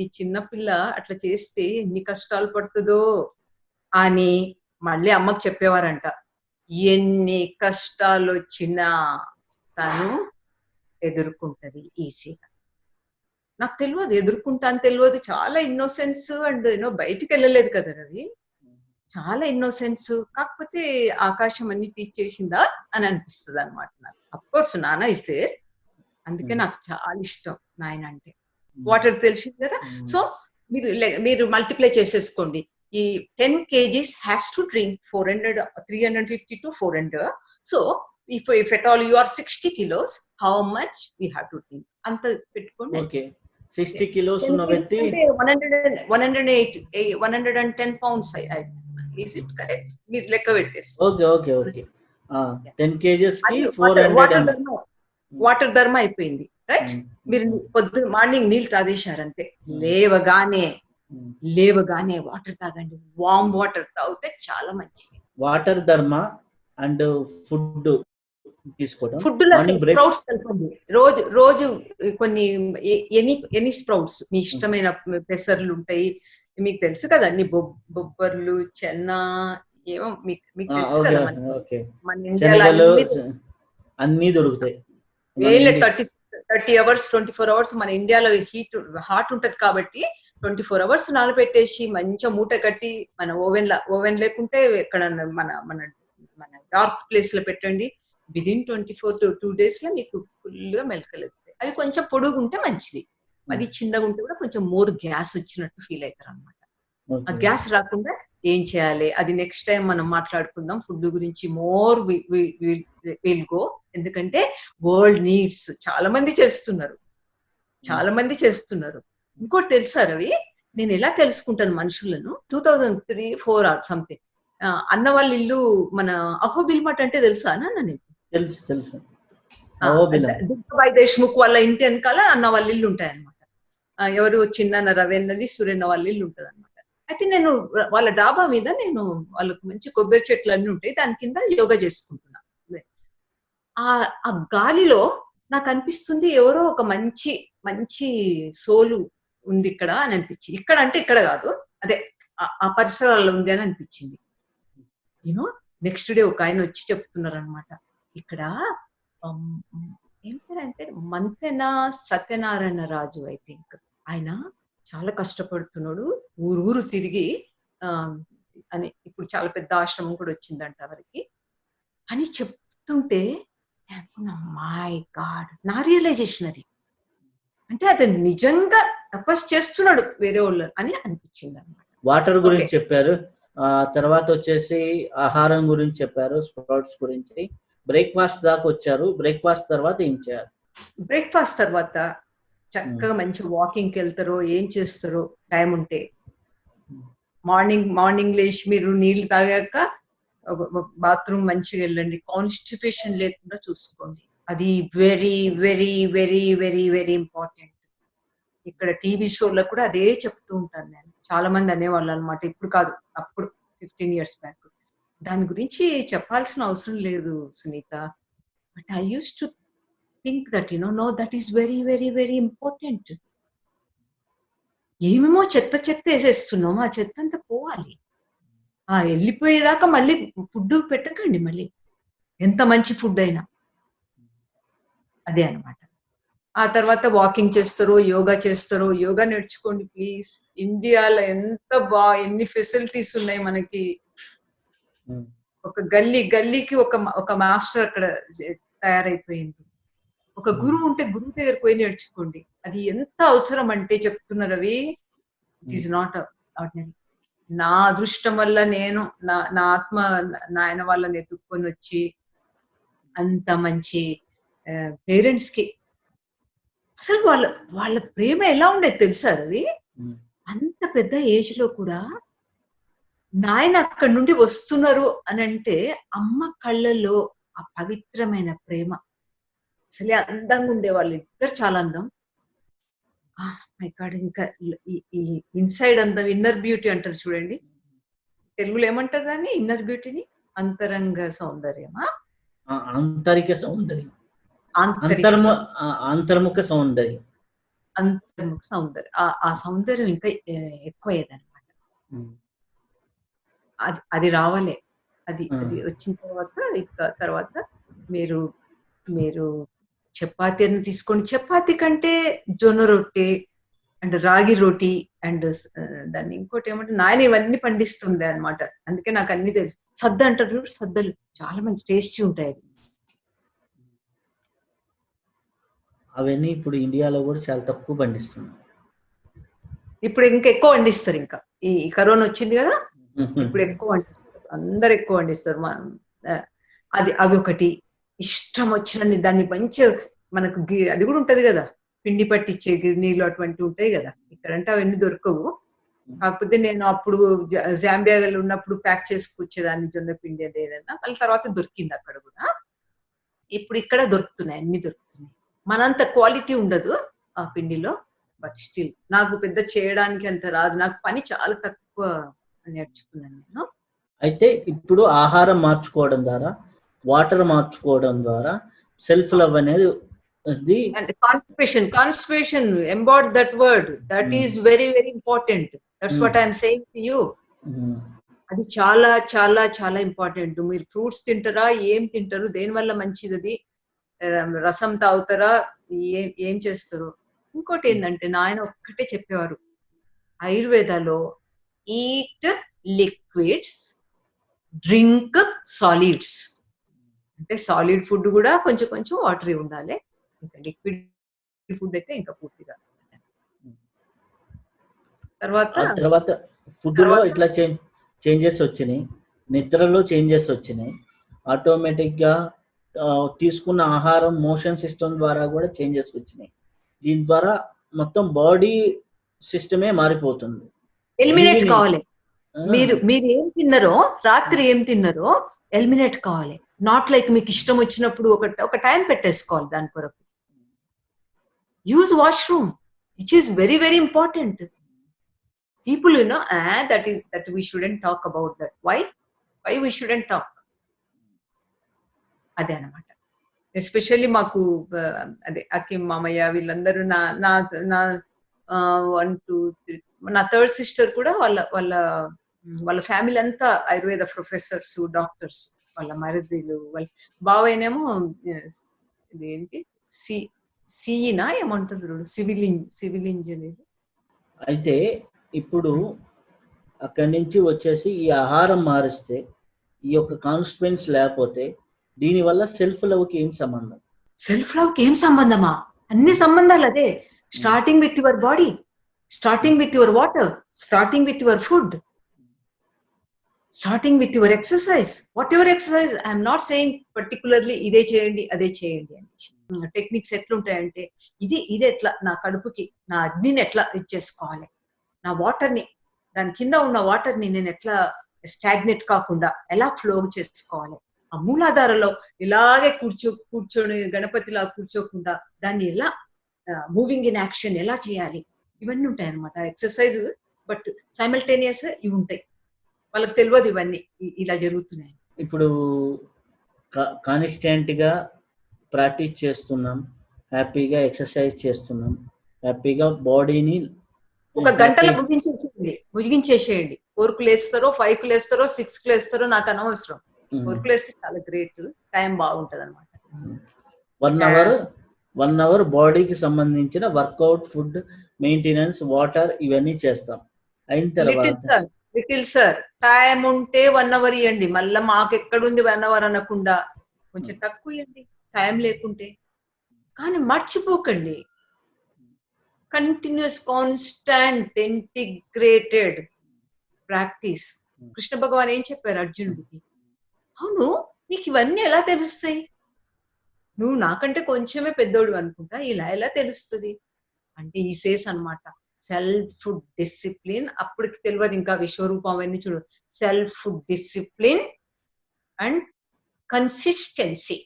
ఈ చిన్న పిల్ల అట్లా చేస్తే ఎన్ని కష్టాలు పడుతుందో అని మళ్ళీ అమ్మకు చెప్పేవారంట. ఎన్ని కష్టాలు వచ్చినా తను ఎదుర్కొంటది ఈజీగా. నాకు తెలియదు ఎదుర్కొంటా అని తెలియదు, చాలా ఇన్నోసెన్స్ అండ్ బయటికి వెళ్ళలేదు కదా రవి, చాలా ఇన్నోసెన్స్. కాకపోతే ఆకాశం అన్ని టీచ్ చేసిందా అని అనిపిస్తుంది అనమాట నాకు. అఫ్ కోర్స్ నాన్న ఇస్ దేర్, అందుకే నాకు చాలా ఇష్టం నాయన అంటే. వాటర్ తెలిసింది కదా, సో మీరు మల్టిప్లై చేసేసుకోండి. ఈ 10 kgs has to drink 350 to 400. So if at all you are 60 kilos, how much we have to drink అంత పెట్టుకోండి. ఓకే, 60 kilos ఉన్న వ్యక్తి 110 pounds. Is it correct? మీరు లెక్క పెట్టేసి. ఓకే 10 kgs కి 400 ml వాటర్ ధర్మ అయిపోయింది. రైట్? మీరు పొద్దున మార్నింగ్ నీళ్ళు తాగేశారంతే, లేవగానే వాటర్ తాగండి, వామ్ వాటర్ తాగితే చాలా మంచిది. వాటర్ ధర్మ అండ్ ఫుడ్ తీసుకోవడం, ఫుడ్ లో స్ప్రౌట్స్ కలపండి, రోజు కొన్ని ఎనీ స్ప్రౌట్స్, మీ ఇష్టమైన పెసర్లు ఉంటాయి, మీకు తెలుసు కదా అన్ని, బొబ్బర్లు, చెన్న, ఏమో మీకు తెలుసు కదా, మన ఇండియాలో అన్ని దొరుకుతాయి. 30 hours 24 hours మన ఇండియాలో హాట్ ఉంటది కాబట్టి 24 hours నానబెట్టేసి మంచిగా మూట కట్టి మన ఓవెన్ లేకుంటే ఎక్కడ మన డార్క్ ప్లేస్ లో పెట్టండి. విదిన్ 24 to 2 days లో మీకు ఫుల్ గా మెలకలు వస్తాయి. అవి కొంచెం పొడుగు ఉంటే మంచిది, మరి చిన్నగా ఉంటే కూడా కొంచెం మోర్ గ్యాస్ వచ్చినట్టు ఫీల్ అవుతారు అనమాట. ఆ గ్యాస్ రాకుండా ఏం చేయాలి అది నెక్స్ట్ టైం మనం మాట్లాడుకుందాం. ఫుడ్ గురించి మోర్ విల్ గో, ఎందుకంటే వరల్డ్ నీడ్స్, చాలా మంది చేస్తున్నారు. ఇంకోటి తెలుసా రవి, నేను ఎలా తెలుసుకుంటాను మనుషులను, 2003-4 ఆర్ సంథింగ్, అన్న వాళ్ళ ఇల్లు మన అహోబిల్మఠ్ అంటే తెలుసా నాన్న నీకు? తెలుసు. దుర్గాబాయి దేశ్ముఖ్ వాళ్ళ ఇంటి వెనకాల అన్న వాళ్ళ ఇల్లు ఉంటాయి అనమాట. ఎవరు చిన్న రవి అన్నది సురేన్న వాళ్ళ ఇల్లు ఉంటది అనమాట. అయితే నేను వాళ్ళ డాబా మీద వాళ్ళకు మంచి కొబ్బరి చెట్లు అన్ని ఉంటాయి, దాని కింద యోగా చేసుకుంటున్నా. ఆ గాలిలో నాకు అనిపిస్తుంది ఎవరో ఒక మంచి సోలు ఉంది ఇక్కడ అని అనిపించింది. ఇక్కడ అంటే ఇక్కడ కాదు, అదే ఆ పరిసరాల్లో ఉంది అని అనిపించింది. యూనో నెక్స్ట్ డే ఒక ఆయన వచ్చి చెప్తున్నారు అనమాట, ఇక్కడ ఏం పేరంటే మంతెన సత్యనారాయణ రాజు ఐ థింక్, ఆయన చాలా కష్టపడుతున్నాడు, ఊరు తిరిగి ఆ అని, ఇప్పుడు చాలా పెద్ద ఆశ్రమం కూడా వచ్చిందంట వారికి అని చెప్తుంటే మై గాడ్, నా రియలైజేషన్ అది. అంటే అతను నిజంగా తపస్సు చేస్తున్నాడు వేరే వాళ్ళు అని అనిపించింది అనమాట. వాటర్ గురించి చెప్పారు, తర్వాత వచ్చేసి ఆహారం గురించి చెప్పారు, స్ప్రౌట్స్ గురించి. బ్రేక్ఫాస్ట్ దాకా వచ్చారు. బ్రేక్ఫాస్ట్ తర్వాత ఏం చేయాలి? బ్రేక్ఫాస్ట్ తర్వాత చక్కగా మంచి వాకింగ్కి వెళ్తారో ఏం చేస్తారో టైం ఉంటే, మార్నింగ్ లేచి మీరు నీళ్లు తాగాక బాత్రూమ్ మంచిగా వెళ్ళండి, కాన్స్టిపేషన్ లేకుండా చూసుకోండి. అది very very very very very important. ఇక్కడ టీవీ షోలో కూడా అదే చెప్తూ ఉంటాను నేను. చాలా మంది అనేవాళ్ళు అనమాట, ఇప్పుడు కాదు అప్పుడు 15 years బ్యాక్. దాని గురించి చెప్పాల్సిన అవసరం లేదు Sunita, but I use to think that no that is very very very important. ఏమేమో చెత్త వేసేస్తున్నాం, ఆ చెత్త అంతా పోవాలి. వెళ్ళిపోయేదాకా మళ్ళీ ఫుడ్ పెట్టకండి, మళ్ళీ ఎంత మంచి ఫుడ్ అయినా. అదే అనమాట. ఆ తర్వాత వాకింగ్ చేస్తారో యోగా చేస్తారో, యోగా నేర్చుకోండి ప్లీజ్. ఇండియాలో ఎన్ని ఫెసిలిటీస్ ఉన్నాయి మనకి. ఒక గల్లీకి ఒక మాస్టర్ అక్కడ తయారైపోయింది. ఒక గురువు ఉంటే గురువు దగ్గర పోయి నేర్చుకోండి. అది ఎంత అవసరం అంటే చెప్తున్నారు అవి, ఇట్ ఈస్ నాట్ ఆర్డినరీ. నా అదృష్టం వల్ల నేను నా ఆత్మ నాయన వాళ్ళని ఎత్తుక్కొని వచ్చి అంత మంచి పేరెంట్స్ కి అసలు వాళ్ళ ప్రేమ ఎలా ఉండేది తెలుసా రవి? అంత పెద్ద ఏజ్ లో కూడా నాయన అక్కడి నుండి వస్తున్నారు అని అంటే అమ్మ కళ్ళల్లో ఆ పవిత్రమైన ప్రేమ. అసలే అందంగా ఉండేవాళ్ళు ఇద్దరు, చాలా అందం. మై గాడ్, ఇంకా ఈ ఇన్సైడ్ అందం, ఇన్నర్ బ్యూటీ అంటారు చూడండి, తెలుగులో ఏమంటారు దాన్ని? ఇన్నర్ బ్యూటీని అంతరంగ సౌందర్యమా? ఆంతరిక సౌందర్యం, అంతర్ముఖ సౌందర్యం. అంతర్ముఖ సౌందర్యం, ఆ సౌందర్యం ఇంకా ఎక్కువయ్యేదన్నమాట. అది రావాలి. అది వచ్చిన తర్వాత మీరు చపాతీ అని తీసుకోండి. చపాతీ కంటే జొన్న రొట్టె అండ్ రాగి రోటీ అండ్ దాన్ని ఇంకోటి ఏమంటే నాయన ఇవన్నీ పండిస్తుంది అనమాట. అందుకే నాకు అన్ని తెలుసు. సద్ద అంటారు చూడు, సద్దలు చాలా మంచి టేస్టీ ఉంటాయి. అవన్నీ ఇప్పుడు ఇండియాలో కూడా చాలా తక్కువ పండిస్తున్నారు. ఇప్పుడు ఇంకా ఎక్కువ పండిస్తారు. ఇంకా ఈ కరోనా వచ్చింది కదా, ఇప్పుడు ఎక్కువ పండిస్తారు, అందరు ఎక్కువ పండిస్తారు. అవి ఒకటి ఇష్టం వచ్చినన్ని దాన్ని మంచి మనకు అది కూడా ఉంటది కదా, పిండి పట్టించే గిర్నీలు అటువంటి ఉంటాయి కదా. ఇక్కడంటే అవన్నీ దొరకవు. కాకపోతే నేను అప్పుడు జాంబియాలో ఉన్నప్పుడు ప్యాక్ చేసుకొచ్చేదాన్ని జొన్న పిండి అది ఏదైనా. మళ్ళీ తర్వాత దొరికింది అక్కడ కూడా. ఇప్పుడు ఇక్కడ దొరుకుతున్నాయి, అన్ని దొరుకుతున్నాయి. మనంత క్వాలిటీ ఉండదు ఆ పిండిలో, బట్ స్టిల్ నాకు పెద్ద చేయడానికి అంత రాదు. నాకు పని చాలా తక్కువ నేర్చుకున్నాను నేను. అయితే ఇప్పుడు ఆహారం మార్చుకోవడం ద్వారా, వాటర్ మార్చుకోవడం ద్వారా సెల్ఫ్ లవ్ అనేది constipation embody that word, that is very very important. That's what I'm saying to you. అది చాలా చాలా చాలా ఇంపార్టెంట్. మీరు ఫ్రూట్స్ తింటారా, ఏం తింటారు, దేని వల్ల మంచిది, అది రసం తాగుతారా, ఏం చేస్తారు. ఇంకోటి ఏంటంటే నాయన ఒక్కటే చెప్పేవారు ఆయుర్వేదాలో, ఈట్ లిక్విడ్స్, డ్రింక్ సాలిడ్స్. అంటే సాలిడ్ ఫుడ్ కూడా కొంచెం కొంచెం వాటరీ ఉండాలి, ఇంకా లిక్విడ్ ఫుడ్ అయితే ఇంకా పూర్తిగా. తర్వాత ఫుడ్ లో ఇట్లా చేంజెస్ వచ్చినాయి, నిద్రలో చేంజెస్ వచ్చినాయి, ఆటోమేటిక్ గా తీసుకున్న ఆహారం మోషన్ సిస్టమ్ ద్వారా కూడా చేంజెస్ వచ్చినాయి. దీని ద్వారా మొత్తం బాడీ సిస్టమే మారిపోతుంది. ఎలిమినేట్ కావాలి. మీరు ఏం తిన్నారో, రాత్రి ఏం తిన్నారో ఎలిమినేట్ కావాలి. నాట్ లైక్ మీకు ఇష్టం వచ్చినప్పుడు ఒక టైం పెట్టేసుకోవాలి దాని కొరకు. Use washroom, which is very very important. People that we shouldn't talk about that. Why we shouldn't talk? అదే అన్నమాట. ఎస్పెషల్లీ మాకు అదే అకిమ్ మామయ్య వీళ్ళందరూ నా 1 2 3 నా థర్డ్ సిస్టర్ కూడా వాళ్ళ వాళ్ళ ఫ్యామిలీ అంతా ఆయుర్వేద ప్రొఫెసర్స్, డాక్టర్స్, వాళ్ళ మరిదిలు, వాళ్ళ బావైనేమో ఇదేంటి సిఈనా ఏమంటారు, సివిల్ ఇంజనీర్. అయితే ఇప్పుడు అక్కడి నుంచి వచ్చేసి ఈ ఆహారం మారిస్తే, ఈ యొక్క కాన్స్టిట్యుయెన్స్ లేకపోతే దీనివల్ల సెల్ఫ్ లవ్కి ఏం సంబంధం? సెల్ఫ్ లవ్ కి ఏం సంబంధమా? అన్ని సంబంధాలు అదే. Starting with your body, starting with your water, starting with your food, starting with your exercise. What your exercise, I'm not saying particularly ఇదే చేయండి అదే చేయండి అని. టెక్నిక్స్ ఎట్లుంటాయంటే ఇది ఎట్లా నా కడుపుకి నా అగ్నిని ఎట్లా ఇచ్చేసుకోవాలి, నా వాటర్ ని, దాని కింద ఉన్న వాటర్ ని నేను ఎట్లా స్టాగ్నెట్ కాకుండా ఎలా ఫ్లో చేసుకోవాలి, ఆ మూలాధారలో ఇలాగే కూర్చొని గణపతిలా కూర్చోకుండా దాన్ని ఎలా మూవింగ్ ఇన్ యాక్షన్ ఎలా చేయాలి, ఇవన్నీ ఉంటాయి అనమాట ఎక్సర్సైజ్. బట్ సైమల్టేనియస్ ఇవి ఉంటాయి, వాళ్ళకి తెలియదు ఇవన్నీ ఇలా జరుగుతున్నాయి. ఇప్పుడు కాన్స్టెంట్ గా ప్రాక్టీస్ చేస్తున్నాం, హ్యాపీగా ఎక్సర్సైజ్ చేస్తున్నాం, హ్యాపీగా బాడీని ఒక గంటలో ముగించేసేయండి. 4కు లేస్తారో 5కు లేస్తారో 6కు లేస్తారో నాకు అనవసరం. 4కు లేస్తే చాలా గ్రేట్, టైం బాగుంటది అనమాట. 1 అవర్ బాడీకి సంబంధించిన వర్కౌట్, ఫుడ్ మెయింటెనెన్స్, వాటర్ ఇవన్నీ చేస్తాం. అయిన తర్వాత లిటిల్ సార్ టైం ఉంటే 1 అవర్ ఇవ్వండి, మళ్ళీ మాకు ఎక్కడుంది 1 అవర్ అనకుండా కొంచెం తక్కువ ఇవ్వండి టైం లేకుంటే. కానీ మర్చిపోకండి, continuous constant integrated practice. Krishna Bhagwan ఏం చెప్పారు అర్జునుడికి? అవును, నీకు ఇవన్నీ ఎలా తెలుస్తాయి? నువ్వు నాకంటే కొంచెమే పెద్దోడు అనుకుంటా, ఇలా ఎలా తెలుస్తుంది అంటే ఈ సేస్ అనమాట. సెల్ఫ్ డిసిప్లిన్, అప్పటికి తెలియదు ఇంకా విశ్వరూపం అవన్నీ చూడు. Self discipline and consistency,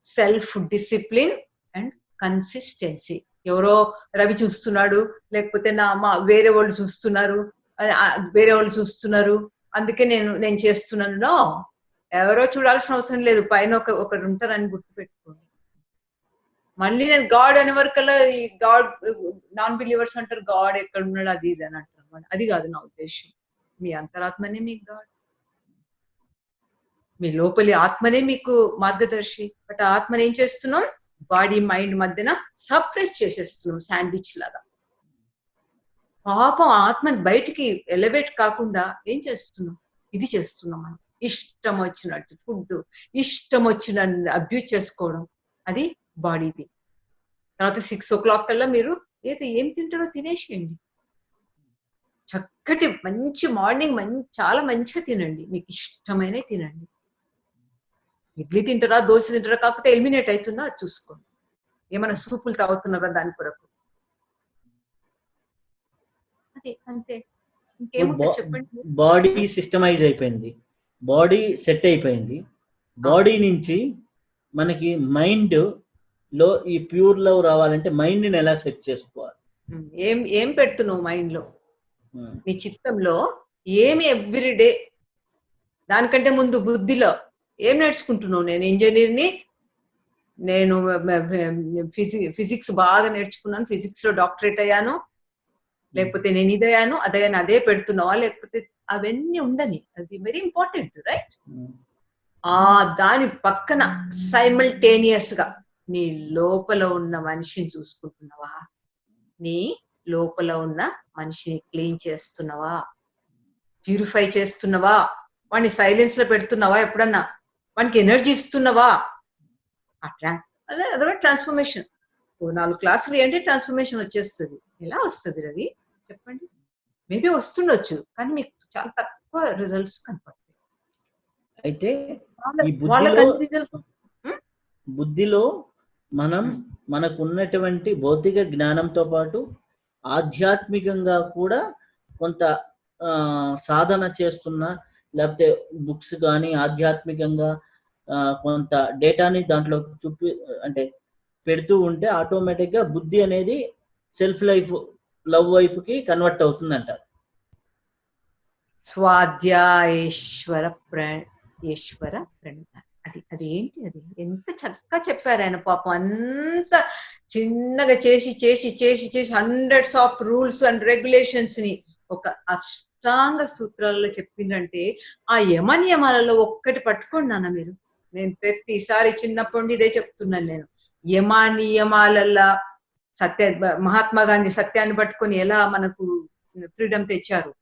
self discipline and consistency. ఎవరో రవి చూస్తున్నాడు, లేకపోతే నా అమ్మ వేరే వాళ్ళు చూస్తున్నారు అందుకే నేను చేస్తున్నాను. ఎవరో చూడాల్సిన అవసరం లేదు, పైన ఒకరు ఉంటారని గుర్తుపెట్టుకోండి. మళ్ళీ నేను గాడ్ అనే వరకల్లా ఈ గాడ్ నాన్ బిలీవర్స్ అంటారు గాడ్ ఎక్కడ ఉన్నాడు అది ఇది అని అంటారు అనమాట. అది కాదు నా ఉద్దేశం. మీ అంతరాత్మనే మీకు గాడ్, మీ లోపలి ఆత్మనే మీకు మార్గదర్శి. బట్ ఆ ఆత్మని ఏం చేస్తున్నాం, బాడీ మైండ్ మధ్యన సప్రెస్ చేసేస్తున్నాం శాండ్విచ్ లాగా. పాపం ఆత్మని బయటికి ఎలివేట్ కాకుండా ఏం చేస్తున్నాం, ఇది చేస్తున్నాం మనం. ఇష్టం వచ్చినట్టు ఫుడ్, ఇష్టం వచ్చిన అబ్యూజ్ చేసుకోవడం, అది బాడీది. తర్వాత 6 o'clock కల్లా మీరు ఏం తింటారో తినేసేయండి. చక్కటి మంచి మార్నింగ్ చాలా మంచిగా తినండి, మీకు ఇష్టమైన తినండి. ఇడ్లీ తింటారా దోశ తింటారా కాకపోతే ఎలిమినేట్ అవుతుందా అది చూసుకోండి. ఏమైనా సూపులు తాగుతున్నారా దాని కొరకు, అదే అంతే. ఇంకేముంటే చెప్పండి. బాడీ సిస్టమైజ్ అయిపోయింది, బాడీ సెట్ అయిపోయింది. బాడీ నుంచి మనకి మైండ్ లో ఈ ప్యూర్ లవ్ రావాలంటే మైండ్ ని ఎలా సెట్ చేసుకోవాలి? ఏం పెడుతున్నావు మైండ్ లో, నీ చిత్తంలో ఏమి ఎవ్రీడే. దానికంటే ముందు బుద్ధిలో ఏం నేర్చుకుంటున్నావు? నేను ఇంజనీర్ని, నేను ఫిజిక్స్ బాగా నేర్చుకున్నాను, ఫిజిక్స్ లో డాక్టరేట్ అయ్యాను, లేకపోతే నేను ఇదయ్యాను అదయ్యాను, అదే పెడుతున్నావా? లేకపోతే అవన్నీ ఉండని, అది వెరీ ఇంపార్టెంట్ రైట్. దాని పక్కన సైమల్టేనియస్ గా నీ లోపల ఉన్న మనిషిని చూసుకుంటున్నావా, నీ లోపల ఉన్న మనిషిని క్లీన్ చేస్తున్నావా, ప్యూరిఫై చేస్తున్నావా, వాడిని సైలెన్స్ లో పెడుతున్నావా, ఎప్పుడన్నా వానికి ఎనర్జీ ఇస్తున్నావా? అదే ట్రాన్స్ఫర్మేషన్. 4 క్లాసులు ఏంటి ట్రాన్స్ఫర్మేషన్ వచ్చేస్తుంది. ఎలా వస్తుంది రవి చెప్పండి? మేబీ వస్తుండొచ్చు, కానీ మీకు చాలా తక్కువ రిజల్ట్స్ కనపడతాయి. అయితే బుద్ధిలో మనం మనకు ఉన్నటువంటి భౌతిక జ్ఞానంతో పాటు ఆధ్యాత్మికంగా కూడా కొంత సాధన చేస్తున్నా, లేకపోతే బుక్స్ కానీ ఆధ్యాత్మికంగా కొంత డేటాని దాంట్లో పెడుతూ ఉంటే ఆటోమేటిక్గా బుద్ధి అనేది సెల్ఫ్ లవ్ వైపుకి కన్వర్ట్ అవుతుందంట. స్వాధ్యాయేశ్వర ప్రణిత, అది ఏంటి, అది ఎంత చక్కగా చెప్పారు ఆయన. పాపం అంత చిన్నగా చేసి 100s of rules and regulations ని ఒక అష్టాంగ సూత్రాలలో చెప్పిందంటే ఆ యమ నియమాలలో ఒక్కటి పట్టుకోండి నాన్న మీరు. నేను ప్రతిసారి చిన్నప్పటి నుండి ఇదే చెప్తున్నాను నేను. యమ నియమాలల్లో మహాత్మా గాంధీ సత్యాన్ని పట్టుకొని ఎలా మనకు ఫ్రీడమ్ తెచ్చారు.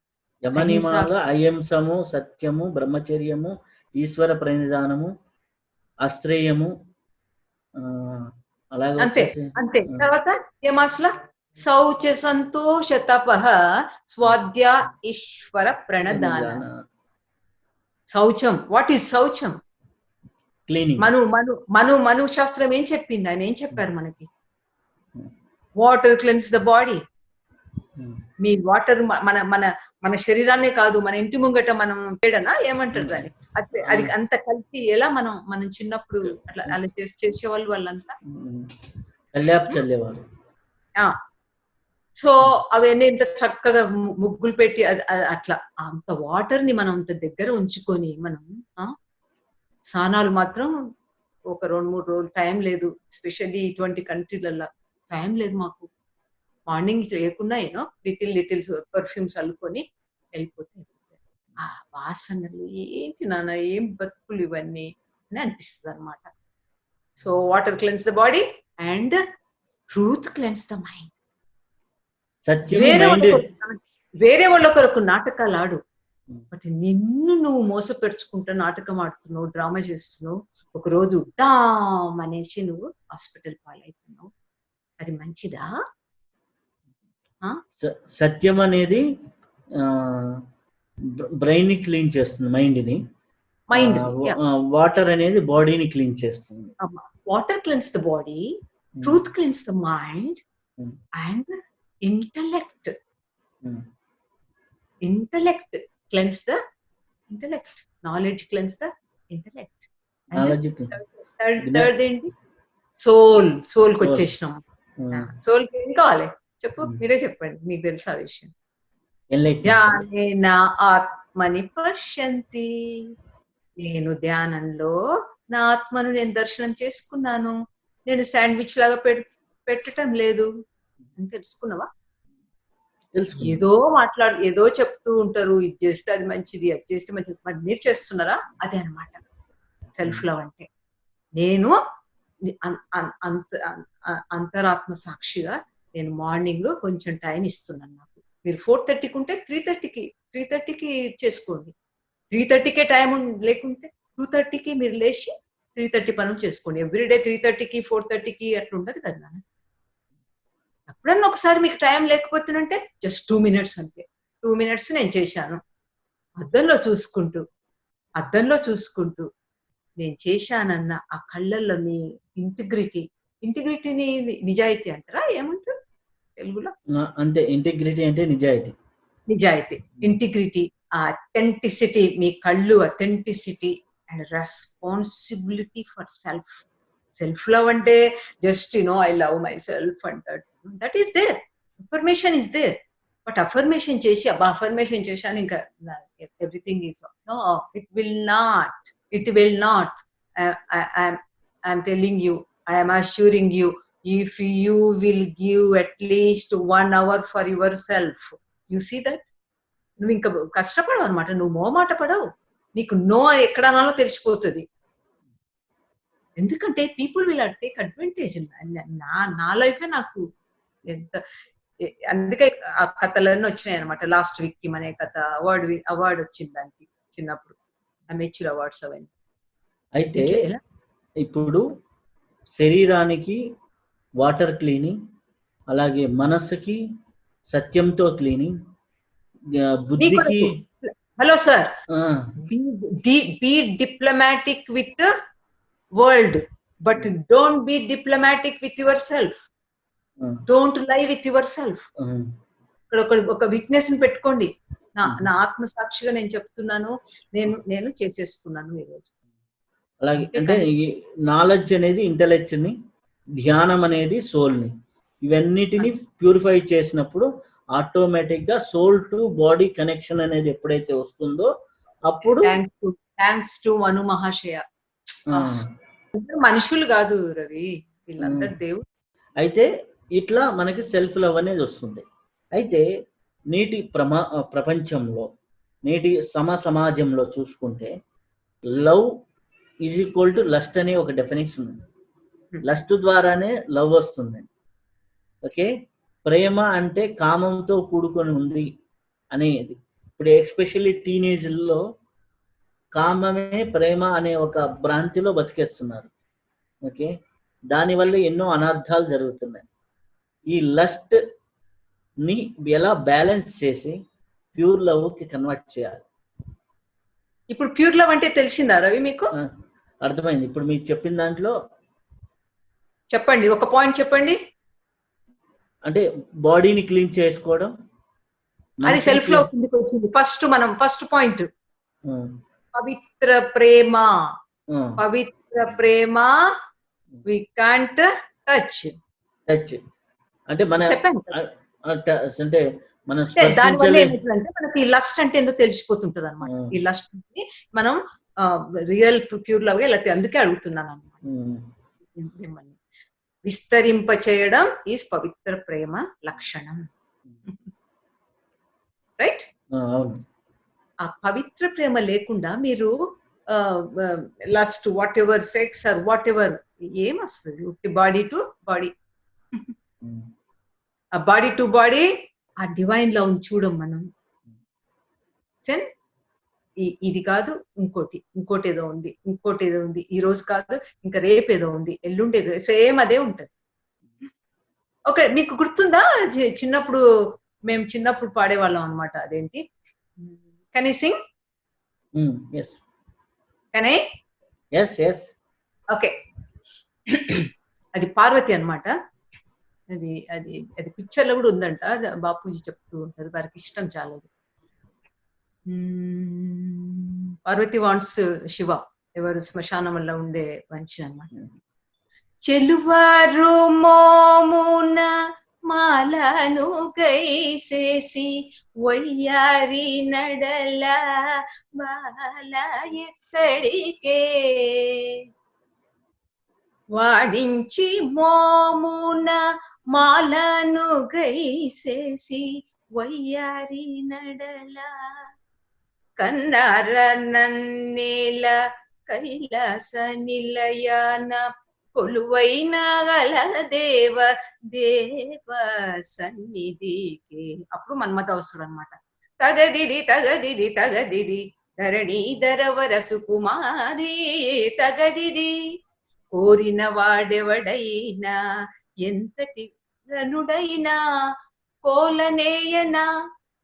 యమ అహింస నియమాలు అహింసము, సత్యము, బ్రహ్మచర్యము, ఈశ్వర ప్రణిధానము, అస్త్రేయము, అలాగే అంతే వచ్చేసి అంతే. తర్వాత యమాస్ల శౌచ సంతోష తపః స్వాధ్య ఈశ్వర ప్రణదాన. శౌచం, వాట్ ఈజ్ శౌచం? క్లీనింగ్. మను శాస్త్రం ఏం చెప్పింది? ఆయన ఏం చెప్పారు మనకి? Water cleanse the body. Me water మన మన మన శరీరాన్నే కాదు, మన ఇంటి ముంగట మనం తేడనా ఏమంటారు దాన్ని, అది అంత కలిపి ఎలా మనం చిన్నప్పుడు అలా చేసేవాళ్ళు వాళ్ళంతా చల్లేవారు. సో అవన్నీ ఇంత చక్కగా ముగ్గులు పెట్టి అట్లా అంత వాటర్ ని మనం అంత దగ్గర ఉంచుకొని మనం స్నానాలు మాత్రం ఒక 2-3 రోజులు టైం లేదు. స్పెషల్లీ ఇటువంటి కంట్రీలలో టైం లేదు మాకు. మార్నింగ్ లేకున్నా లిటిల్స్ పర్ఫ్యూమ్స్ అల్లుకొని వెళ్ళిపోతాయి. ఆ వాసనలు ఏంటి నాన్న, ఏం బతుకులు ఇవన్నీ అని అనిపిస్తుంది అనమాట. So water cleanse the body and truth cleanse the mind. వేరే వాళ్ళ కొరకు నాటకాలు ఆడు, బట్ నిన్ను నువ్వు మోసపెరుచుకుంటూ నాటకం ఆడుతున్నావు, డ్రామా చేస్తున్నావు. ఒక రోజు డామ్ అనేసి నువ్వు హాస్పిటల్ పాలవుతున్నావు. అది మంచిదా? సత్యం అనేది బ్రెయిన్ ని క్లీన్ చేస్తుంది, మైండ్. వాటర్ అనేది బాడీని క్లీన్ చేస్తుంది. Water cleanse the body, truth cleanse the mind and intellect cleanse the intellect. Knowledge cleanse the intellect. Third ఏంటి? సోల్ కి వచ్చేసినాం. సోల్ కి ఏం కావాలి చెప్పు, మీరే చెప్పండి, మీకు తెలుసు ఆ విషయం. ధ్యానేన ఆత్మని పశ్యంతి. నేను ధ్యానంలో నా ఆత్మను నేను దర్శనం చేసుకున్నాను. నేను శాండ్విచ్ లాగా పెట్టడం లేదు అని తెలుసుకున్నావా? ఏదో చెప్తూ ఉంటారు, ఇది చేస్తే అది మంచిది, అది చేస్తే మంచిది, మరి మీరు చేస్తున్నారా? అదే అనమాట సెల్ఫ్ లవ్ అంటే. నేను అంతరాత్మ సాక్షిగా నేను మార్నింగ్ కొంచెం టైం ఇస్తున్నాను. నాకు మీరు 4:30కి ఉంటే 3:30కి చేసుకోండి. 3:30కే టైం లేకుంటే 2:30కి మీరు లేచి 3:30 పనులు చేసుకోండి. ఎవ్రీడే 3:30కి 4:30కి అట్లా ఉండదు కదా. ఎప్పుడన్నా ఒకసారి మీకు టైం లేకపోతుందంటే జస్ట్ 2 minutes అంతే. 2 minutes నేను చేశాను. అద్దంలో చూసుకుంటూ నేను చేశానన్న ఆ కళ్ళల్లో మీ ఇంటిగ్రిటీని నిజాయితీ అంటారా, ఏమంటారు తెలుగులో? అంతే, ఇంటిగ్రిటీ అంటే నిజాయితీ. ఇంటిగ్రిటీ, ఆ అథెంటిసిటీ, మీ కళ్ళు authenticity and responsibility for self love అంటే just I love my self అంటాడు. That is there, affirmation is there. But affirmation చేశాను ఇంకా everything is no, it will not. I'm telling you, I'm assuring you, if you will give at least 1 hour for yourself, you see that, నువ్వు ఇంకా కష్టపడవు అనమాట, నువ్వు మోమాట పడవు, నీకు no ఎక్కడనాలో తెలిసిపోతుంది. ఎందుకంటే పీపుల్ విల్ టేక్ అడ్వాంటేజ్. నా లైఫే నాకు ఎంత, అందుకే ఆ కథలన్నీ వచ్చినాయి అనమాట. లాస్ట్ విక్టిమ్ అనే కథ అవార్డు వచ్చింది దానికి చిన్నప్పుడు, అమెచ్యూర్ అవార్డ్స్ అవన్నీ. అయితే ఇప్పుడు శరీరానికి వాటర్ క్లీనింగ్, అలాగే మనస్సుకి సత్యంతో క్లీనింగ్, బుద్ధికి. Hello sir, be diplomatic with world, but don't be diplomatic with yourself. Don't lie with yourself. ఇక్కడ ఒక వీక్నెస్ ని పెట్టుకోండి. నా ఆత్మ సాక్షిగా నేను చెప్తున్నాను, నేను చేసేసుకున్నాను ఈరోజు. అలాగే అంటే నాలెడ్జ్ అనేది ఇంటెలెక్ట్ ని, ధ్యానం అనేది సోల్ ని, ఇవన్నిటిని ప్యూరిఫై చేసినప్పుడు ఆటోమేటిక్ గా సోల్ టు బాడీ కనెక్షన్ అనేది ఎప్పుడైతే వస్తుందో అప్పుడు. థ్యాంక్స్ టు మను మహాశయ. మనుషులు కాదు రవి, వీళ్ళందరూ దేవుడు. అయితే ఇట్లా మనకి సెల్ఫ్ లవ్ అనేది వస్తుంది. అయితే నేటి ప్రపంచంలో నేటి సమాజంలో చూసుకుంటే love is equal to lust అనే ఒక డెఫినేషన్ ఉంది. లస్ట్ ద్వారానే లవ్ వస్తుంది. ఓకే, ప్రేమ అంటే కామంతో కూడుకొని ఉంది అనేది. ఇప్పుడు ఎస్పెషల్లీ టీనేజ్లో కామమే ప్రేమ అనే ఒక భ్రాంతిలో బతికేస్తున్నారు. ఓకే, దానివల్ల ఎన్నో అనర్థాలు జరుగుతున్నాయి. ఈ లస్ట్ ని ఎలా బ్యాలెన్స్ చేసి ప్యూర్ లవ్ కి కన్వర్ట్ చేయాలి? ఇప్పుడు ప్యూర్ లవ్ అంటే తెలిసిందా రవి మీకు? అర్థమైంది. ఇప్పుడు మీకు చెప్పిన దాంట్లో చెప్పండి, ఒక పాయింట్ చెప్పండి. అంటే బాడీని క్లీన్ చేసుకోవడం, అది సెల్ఫ్ లవ్ కిందకి వచ్చింది. ఫస్ట్ పాయింట్ పవిత్ర ప్రేమ. పవిత్ర ప్రేమ వి కాంట్ టచ్. అంటే మన అంటే మనం దానివల్ల ఏమవుతుందంటే మనకి లస్ట్ అంటే ఎందుకు తెలిసిపోతుంటది అనమాట. ఈ లస్ట్ మనం రియల్ ప్యూర్ లవ్ ఇలా అందుకే అడుగుతున్నాను అనమాట. విస్తరింప చేయడం ఈజ్ పవిత్ర ప్రేమ లక్షణం. రైట్? ఆ పవిత్ర ప్రేమ లేకుండా మీరు lust whatever sex or whatever ఏమొస్తుంది? బాడీ టు బాడీ, ఆ బాడీ టు బాడీ ఆ డివైన్ లవ్ చూడం మనం. ఇది కాదు ఇంకోటి ఏదో ఉంది, ఈ రోజు కాదు ఇంకా రేపు ఏదో ఉంది, ఎల్లుండేదో సేమ్ అదే ఉంటది. ఓకే, మీకు గుర్తుందా మేము చిన్నప్పుడు పాడేవాళ్ళం అనమాట. అదేంటి, can I sing? Can I? Okay, అది పార్వతి అనమాట. అది అది అది పిక్చర్ లో కూడా ఉందంట. బాపూజీ చెప్తూ ఉంటారు, వారికి ఇష్టం చాలా. పార్వతి వాంట్స్ శివ, ఎవరు శ్మశానంలో ఉండే మనిషి అన్నమాట. చెలువారు మోమున మాలను కైసేసి వయ్యారి నడల బాల ఎక్కడికే వాడించి మోమున మాలను గైసేసి వయ్యారి నడల కన్నార నన్నేల కైలాస నిలయాన కొలువైన గల దేవ సన్నిధికి. అప్పుడు మన్మథ వస్తుడు అనమాట. తగదిది తగదిది తగదిది ధరణి ధరవర సుకుమారి తగదిది కోరిన వాడెవడైనా ఎంతటి గనుడైనా కోలనేయనా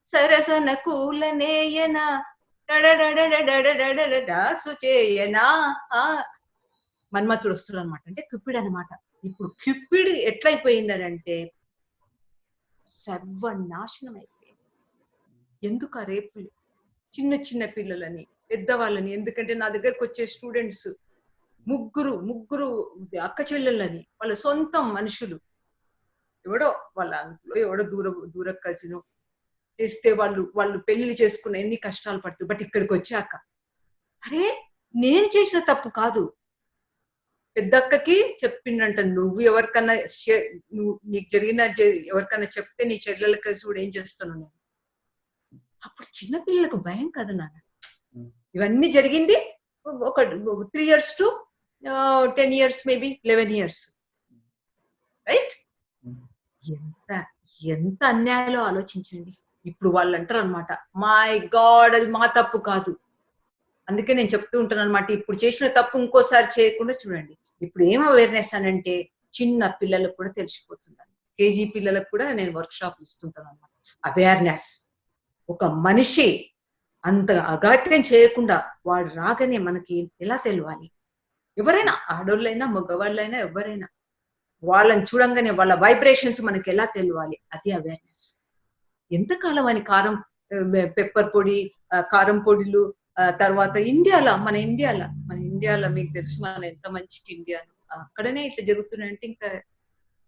సరసన కూలనేయనా డాసు చేయనా. మన్మథుడు వస్తుడు అనమాట, అంటే క్యూపిడ్ అనమాట. ఇప్పుడు క్యూపిడ్ ఎట్లయిపోయిందనంటే సర్వనాశనం అయిపోయింది. ఎందుకు ఆ రేపులు? చిన్న పిల్లలని, పెద్దవాళ్ళని. ఎందుకంటే నా దగ్గరకు వచ్చే స్టూడెంట్స్ ముగ్గురు అక్క చెల్లెళ్ళని, వాళ్ళ సొంతం మనుషులు, ఎవడో దూర కజిను చేస్తే వాళ్ళు పెళ్లిళ్ళు చేసుకున్న ఎన్ని కష్టాలు పడుతుంది. బట్ ఇక్కడికి వచ్చాక అరే నేను చేసిన తప్పు కాదు. పెద్దక్కకి చెప్పిండంట, నువ్వు ఎవరికన్నా నీకు జరిగిన ఎవరికన్నా చెప్తే నీ చెల్లెలకి చూడు ఏం చేస్తాను నేను. అప్పుడు చిన్నపిల్లలకు భయం కదా నాన్న. ఇవన్నీ జరిగింది ఒక 3 years to 10 years, maybe 11 years. Right? ఎంత అన్యాయాలో ఆలోచించండి. ఇప్పుడు వాళ్ళు అంటారు అనమాట, మై గాడ్ అది మా తప్పు కాదు. అందుకే నేను చెప్తూ ఉంటాను అనమాట, ఇప్పుడు చేసిన తప్పు ఇంకోసారి చేయకుండా చూడండి. ఇప్పుడు ఏం అవేర్నెస్ అనంటే చిన్న పిల్లలకు కూడా తెలిసిపోతుందండి. కేజీ పిల్లలకు కూడా నేను వర్క్ షాప్ ఇస్తుంటాను అనమాట. అవేర్నెస్. ఒక మనిషి అంత అగాత్యం చేయకుండా వాడు రాగానే మనకి ఎలా తెలియాలి? ఎవరైనా ఆడోళ్ళైనా మగవాళ్ళైనా ఎవరైనా వాళ్ళని చూడంగానే వాళ్ళ వైబ్రేషన్స్ మనకి ఎలా తెలియాలి? అది అవేర్నెస్. ఎంతకాలం అని పెప్పర్ పొడి, కారం పొడిలు, తర్వాత మన ఇండియాలో మీకు తెలుసు మన ఎంత మంచి ఇండియా, అక్కడనే ఇట్లా జరుగుతున్నాయంటే ఇంకా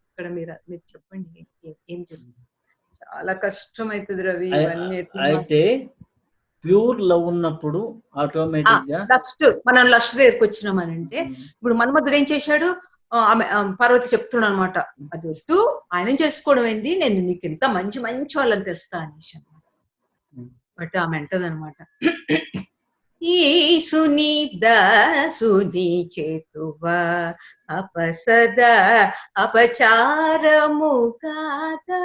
ఇక్కడ మీరు చెప్పండి ఏం జరుగుతుంది? చాలా కష్టం అవుతుంది రవి ఇవన్నీ. అయితే ప్యూర్ లవ్ ఉన్నప్పుడు ఆటోమేటిక్ గా మనం లస్ట్ దగ్గరికి వచ్చినామనంటే, ఇప్పుడు మన్మథుడు ఏం చేశాడు? పార్వతి చెప్తున్నాడు అనమాట, అది వద్దు ఆయన చేసుకోవడం ఏంది, నేను నీకు ఇంత మంచి మంచి వాళ్ళని తెస్తా అనేసి అన్నమాట. బట్ ఆమె అంటదనమాట, ఈసుని దాసుని చేతువ అపసద అపచారము కాదా.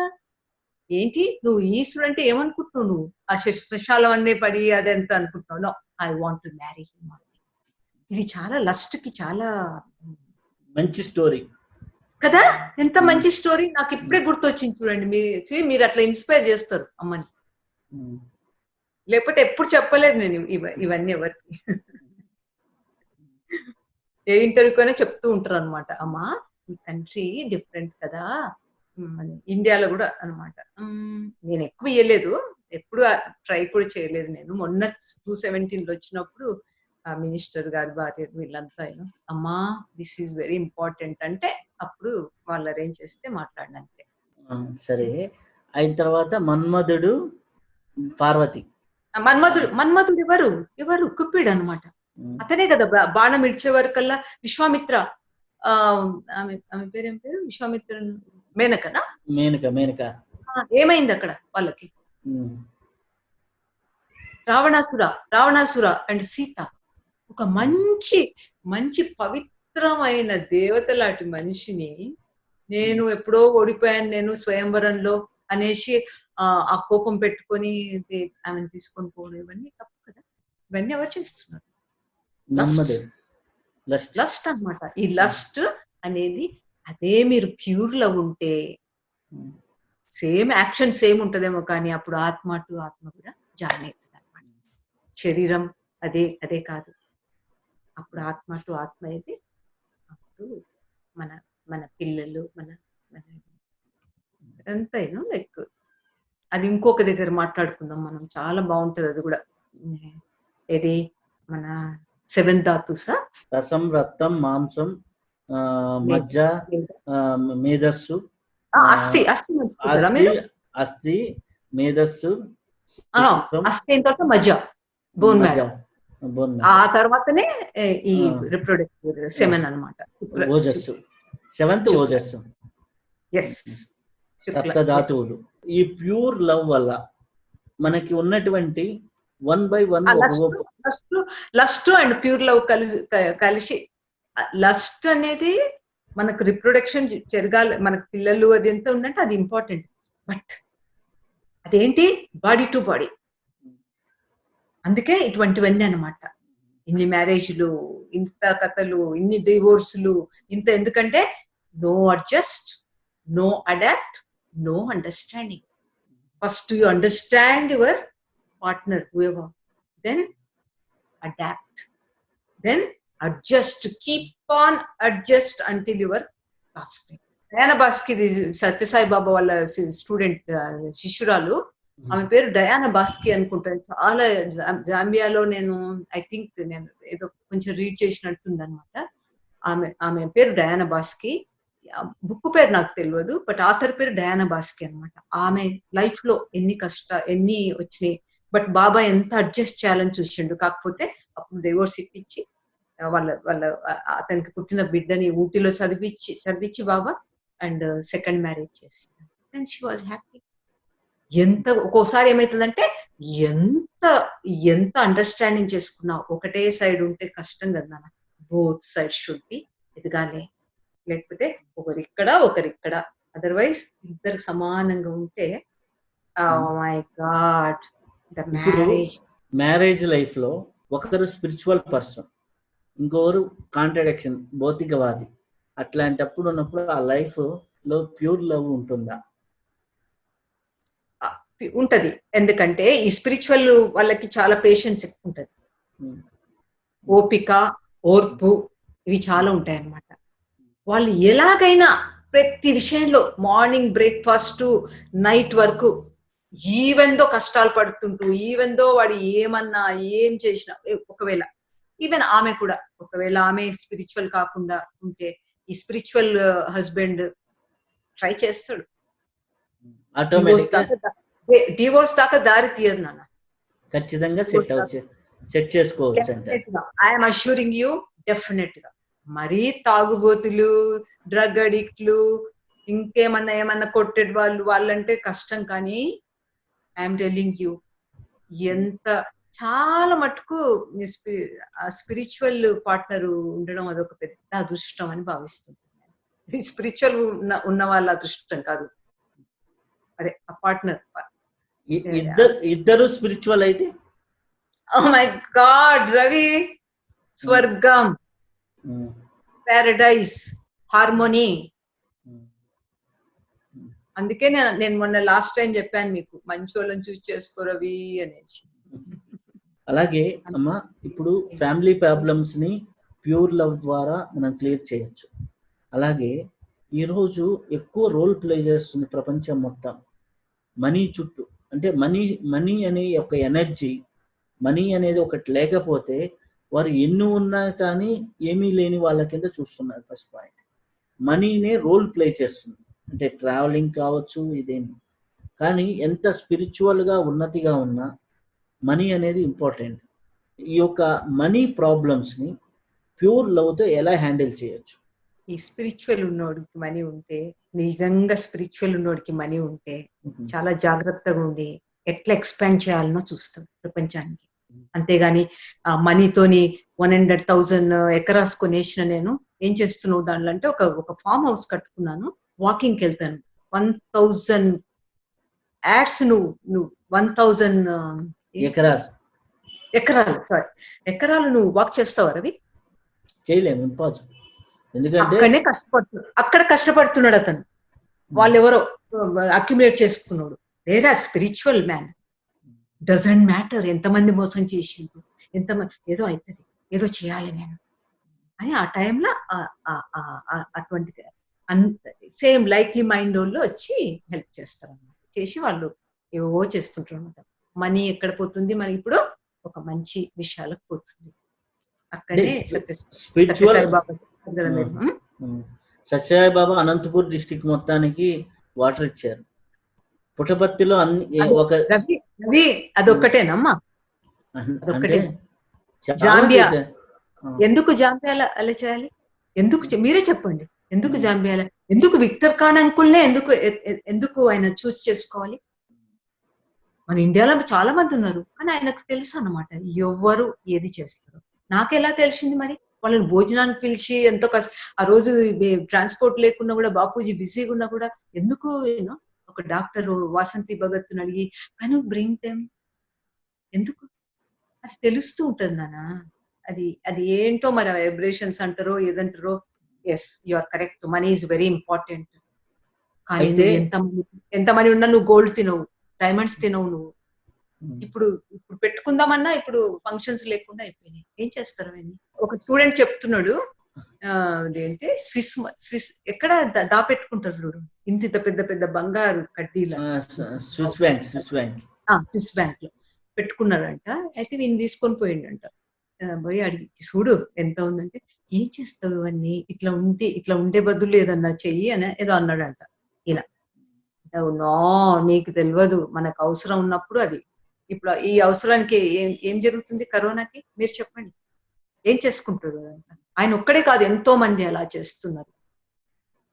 ఏంటి నువ్వు ఈశ్వరుడు అంటే ఏమనుకుంటున్నావు, నువ్వు ఆ శ్మశాలం అన్నే పడి అదంతా అనుకుంటున్నావు. No, I want to marry him. ఇది చాలా లస్ట్ కి చాలా మంచి స్టోరీ కదా. ఎంత మంచి స్టోరీ, నాకు ఇప్పుడే గుర్తొచ్చింది చూడండి. మీరు అట్లా ఇన్స్పైర్ చేస్తారు అమ్మని. లేకపోతే ఎప్పుడు చెప్పలేదు నేను ఇవన్నీ ఎవరికి. ఏ ఇంటర్వ్యూకైనా చెప్తూ ఉంటారు అనమాట, అమ్మా ఈ కంట్రీ డిఫరెంట్ కదా, ఇండియాలో కూడా అనమాట. నేను ఎక్కువ ఇయ్యలేదు, ఎప్పుడు ట్రై కూడా చేయలేదు నేను. మొన్న 2017 వచ్చినప్పుడు మినిస్టర్ గారి భార్య వీళ్ళంతా అమ్మా దిస్ ఈజ్ వెరీ ఇంపార్టెంట్ అంటే అప్పుడు వాళ్ళు అరేంజ్ చేస్తే మాట్లాడినంతే. సరే, అయిన తర్వాత మన్మధుడు పార్వతి. మన్మధుడు ఎవరు కుప్పిడు అనమాట. అతనే కదా బాణం ఇడ్చే వరకల్లా విశ్వామిత్ర, ఆమె పేరేం పేరు, విశ్వామిత్ర మేనకనా, మేనక ఏమైంది అక్కడ వాళ్ళకి, రావణాసుర అండ్ సీత. ఒక మంచి మంచి పవిత్రమైన దేవత లాంటి మనిషిని నేను ఎప్పుడో ఓడిపోయాను నేను స్వయంవరంలో అనేసి ఆ కోపం పెట్టుకొని ఆమెను తీసుకొని పోవడం, ఇవన్నీ తప్పు కదా. ఇవన్నీ ఎవరు చేస్తున్నారు? లస్ట్ అన్నమాట. ఈ లస్ట్ అనేది అదే మీరు ప్యూర్ లవ్ ఉంటే సేమ్ యాక్షన్ సేమ్ ఉంటదేమో, కానీ అప్పుడు ఆత్మ టు ఆత్మ కూడా జాయిన్ అవుతుంది అనమాట. శరీరం అదే కాదు, అప్పుడు ఆత్మ టు ఆత్మ అయితే అప్పుడు మన మన పిల్లలు మన అంతా లైక్ అది ఇంకొక దగ్గర మాట్లాడుకుందాం మనం, చాలా బాగుంటది అది కూడా. ఏది మన 7 ధాతుస్, రసం, రక్తం, మాంసం, మజ్జ, మేధస్సు, అస్థి మేధస్సు, అస్థి తర్వాత మజ్జ, బోన్ మ్యారో, ఆ తర్వాతనే ఈ రిప్రొడక్టివ్ 7 అన్నమాట. ఓజస్సు, 7th ఓజస్సు, సప్తధాతువులు. ఈ ప్యూర్ లవ్ వల్ల మనకి ఉన్నటువంటి 1 by 1 lust and pure love కలిసి లస్ట్ అనేది మనకు రిప్రొడక్షన్ జరగాలి, మనకు పిల్లలు అది ఎంత ఉందంటే అది ఇంపార్టెంట్. బట్ అదేంటి, బాడీ టు బాడీ. అందుకే ఇటువంటివన్నీ అన్నమాట, ఇన్ని మ్యారేజ్లు, ఇంత కథలు, ఇన్ని డివోర్స్లు, ఇంత ఎందుకంటే no adjust, no adapt, no understanding. First you understand your partner, whoever, then adapt, then adjust, keep on adjust until your last breath. Diana బాస్కి, సత్య సాయి బాబా వాళ్ళ స్టూడెంట్ శిష్యురాలు, ఆమె పేరు డయానా బాస్కి అనుకుంటాను. చాలా జాంబియాలో నేను ఐ థింక్ నేను ఏదో కొంచెం రీడ్ చేసినట్టుంది అనమాట. ఆమె పేరు డయానా బాస్కి. బుక్ పేరు నాకు తెలియదు, బట్ ఆథర్ పేరు డయానా బాస్కి అనమాట. ఆమె లైఫ్ లో ఎన్ని వచ్చినాయి, బట్ బాబా ఎంత అడ్జస్ట్ చేయాలని చూసిండు. కాకపోతే అప్పుడు డివోర్స్ ఇప్పించి వాళ్ళ అతనికి పుట్టిన బిడ్డని ఊటీలో చదివించి బాబా అండ్ సెకండ్ మ్యారేజ్ చేసిండు. And she was happy. ఎంత ఒక్కోసారి ఏమైతుందంటే ఎంత అండర్స్టాండింగ్ చేసుకున్నా ఒకటే సైడ్ ఉంటే కష్టం కదా. బోత్ సైడ్ షుడ్ బి ఎదగాలి, లేకపోతే ఒకరిక్కడ, అదర్వైజ్ ఇద్దరు సమానంగా ఉంటే my God the marriage life లో ఒకరు స్పిరిచువల్ పర్సన్, ఇంకొకరు కాంట్రడిక్షన్, భౌతికవాది. అట్లాంటప్పుడు ఉన్నప్పుడు ఆ లైఫ్ లో ప్యూర్ లవ్ ఉంటుందా? ఉంటది. ఎందుకంటే ఈ స్పిరిచువల్ వాళ్ళకి చాలా పేషెన్స్ ఎక్కువ ఉంటది, ఓపిక, ఓర్పు, ఇవి చాలా ఉంటాయి అన్నమాట. వాళ్ళు ఎలాగైనా ప్రతి విషయంలో మార్నింగ్ బ్రేక్ఫాస్ట్ నైట్ వరకు, ఈవెన్ దో కష్టాలు పడుతుంటూ, ఈవెన్ దో వాడు ఏమన్నా ఏం చేసినా, ఒకవేళ ఈవెన్ ఆమె కూడా ఒకవేళ ఆమె స్పిరిచువల్ కాకుండా ఉంటే ఈ స్పిరిచువల్ హస్బెండ్ ట్రై చేస్తాడు. డివోర్స్ దాకా దారి తీయదు నాన్న, ఖచ్చితంగా సెట్ చేసుకోవచ్చు. ఐఎమ్ అష్యూరింగ్ యూ, డెఫినెట్ గా. మరీ తాగుబోతులు, డ్రగ్ అడిక్ట్లు, ఏమన్నా కొట్టేటి వాళ్ళంటే కష్టం. కానీ ఐఎమ్ టెల్లింగ్ యూ, ఎంత చాలా మటుకు స్పిరిచువల్ పార్ట్నర్ ఉండడం అదొక పెద్ద అదృష్టం అని భావిస్తుంది. స్పిరిచువల్ ఉన్న వాళ్ళ అదృష్టం కాదు, అదే ఆ పార్ట్నర్. ఇద్దరు స్పిరిచువల్ అయితే ఓ మై గాడ్ రవి, స్వర్గం, పారడైస్, హార్మోనీ. అందుకే నేను మొన్న లాస్ట్ టైం చెప్పాను మీకు, మంచోళ్ళని చూసి చేసుకో రవి అనేసి. అలాగే అమ్మా, ఇప్పుడు ఫ్యామిలీ ప్రాబ్లమ్స్ ని ప్యూర్ లవ్ ద్వారా మనం క్లియర్ చేయొచ్చు. అలాగే ఈరోజు ఎక్కువ రోల్ ప్లే చేస్తుంది ప్రపంచం మొత్తం మనీ చుట్టూ. అంటే మనీ అనే ఒక ఎనర్జీ, మనీ అనేది ఒకటి లేకపోతే వారు ఎన్ని ఉన్నా కానీ ఏమీ లేని వాళ్ళ కింద చూస్తున్నారు. ఫస్ట్ పాయింట్, మనీనే రోల్ ప్లే చేస్తుంది. అంటే ట్రావెలింగ్ కావచ్చు, ఇదేమి. కానీ ఎంత స్పిరిచువల్గా ఉన్నతిగా ఉన్నా మనీ అనేది ఇంపార్టెంట్. ఈ యొక్క మనీ ప్రాబ్లమ్స్ని ప్యూర్ లవ్తో ఎలా హ్యాండిల్ చేయొచ్చు? ఈ స్పిరిచువల్ ఉన్నోడికి మనీ ఉంటే, నిజంగా స్పిరిచువల్ ఉన్నోడికి మనీ ఉంటే చాలా జాగ్రత్తగా ఉండి ఎట్లా ఎక్స్పాండ్ చేయాలనో చూస్తాం ప్రపంచానికి. అంతేగాని ఆ మనీతోని 100,000 ఎకరాస్ కొనేసిన నేను ఏం చేస్తున్నావు దాంట్లో అంటే, ఒక ఫామ్ హౌస్ కట్టుకున్నాను, వాకింగ్కి వెళ్తాను. 1,000 యాడ్స్ నువ్వు 1,000 ఎకరాలు నువ్వు వాక్ చేస్తావు రవి? చేయలేము, ఇంపాసిబుల్. ఎందుకంటే అక్కడ కష్టపడుతున్నాడు అతను, వాళ్ళెవరో అక్యుములేట్ చేసుకున్నాడు. వేరే స్పిరిచువల్ మ్యాన్ డజంట్ మ్యాటర్ ఎంతమంది మోసం చేసిండు, ఎంతమంది ఏదో అవుతుంది, ఏదో చేయాలి నేను అని ఆ టైంలో అటువంటి సేమ్ లైక్లీ మైండ్ వాళ్ళు వచ్చి హెల్ప్ చేస్తారు అన్నమాట. చేసి వాళ్ళు ఏవో చేస్తుంటారు అన్నమాట. మనీ ఎక్కడ పోతుంది, మరి ఇప్పుడు ఒక మంచి విషయాలకు పోతుంది. అక్కడే సత్యసాయి బాబా అనంతపూర్ డిస్ట్రిక్ట్ మొత్తానికి వాటర్ ఇచ్చారు. పుట్టపర్తిలో అదొక్కటేనమ్మా, అదొక్కటే. జాంబియా ఎందుకు జాంబియాల అలా చేయాలి? ఎందుకు మీరే చెప్పండి, ఎందుకు జాంబియాల? ఎందుకు విక్టర్ ఖాన్ అంకుల్నే ఎందుకు ఆయన చూస్ చేసుకోవాలి? మన ఇండియాలో చాలా మంది ఉన్నారు, కానీ ఆయనకు తెలుసు అన్నమాట ఎవరు ఏది చేస్తారు. నాకెలా తెలిసింది మరి? వాళ్ళని భోజనానికి పిలిచి ఎంతో ఆ రోజు ట్రాన్స్పోర్ట్ లేకున్నా కూడా, బాపూజీ బిజీగా ఉన్నా కూడా, ఎందుకు ఒక డాక్టర్ వాసంతి భగత్ అడిగి కెన్ యు బ్రింగ్ దెమ్, ఎందుకు? అది తెలుస్తూ ఉంటుంది నాన్న. అది ఏంటో మరి వైబ్రేషన్స్ అంటారో ఏదంటారో. Yes, you are correct, money is very important. కానీ ఎంత మనీ ఉన్నా నువ్వు గోల్డ్ తినవు, డైమండ్స్ తినవు నువ్వు. ఇప్పుడు పెట్టుకుందామన్నా ఇప్పుడు ఫంక్షన్స్ లేకుండా అయిపోయినాయి. ఏం చేస్తారు అని ఒక స్టూడెంట్ చెప్తున్నాడు, అదేంటి స్విస్ ఎక్కడ దాపెట్టుకుంటారు ఇంత పెద్ద పెద్ద బంగారు కడ్డీలు స్విస్ బ్యాంక్ లో పెట్టుకున్నారంట. అయితే వీళ్ళు తీసుకొని పోయిండంట. పోయి అడిగి చూడు ఎంత ఉందంటే, ఏం చేస్తావు అన్ని, ఇట్లా ఉండే బదులు ఏదన్నా చెయ్యి అని ఏదో అన్నాడంట. ఇలా నో, నీకు తెలియదు, మనకు అవసరం ఉన్నప్పుడు అది. ఇప్పుడు ఈ అవసరానికి ఏం జరుగుతుంది కరోనాకి? మీరు చెప్పండి, ఏం చేసుకుంటాడు? ఆయన ఒక్కడే కాదు, ఎంతో మంది అలా చేస్తున్నారు.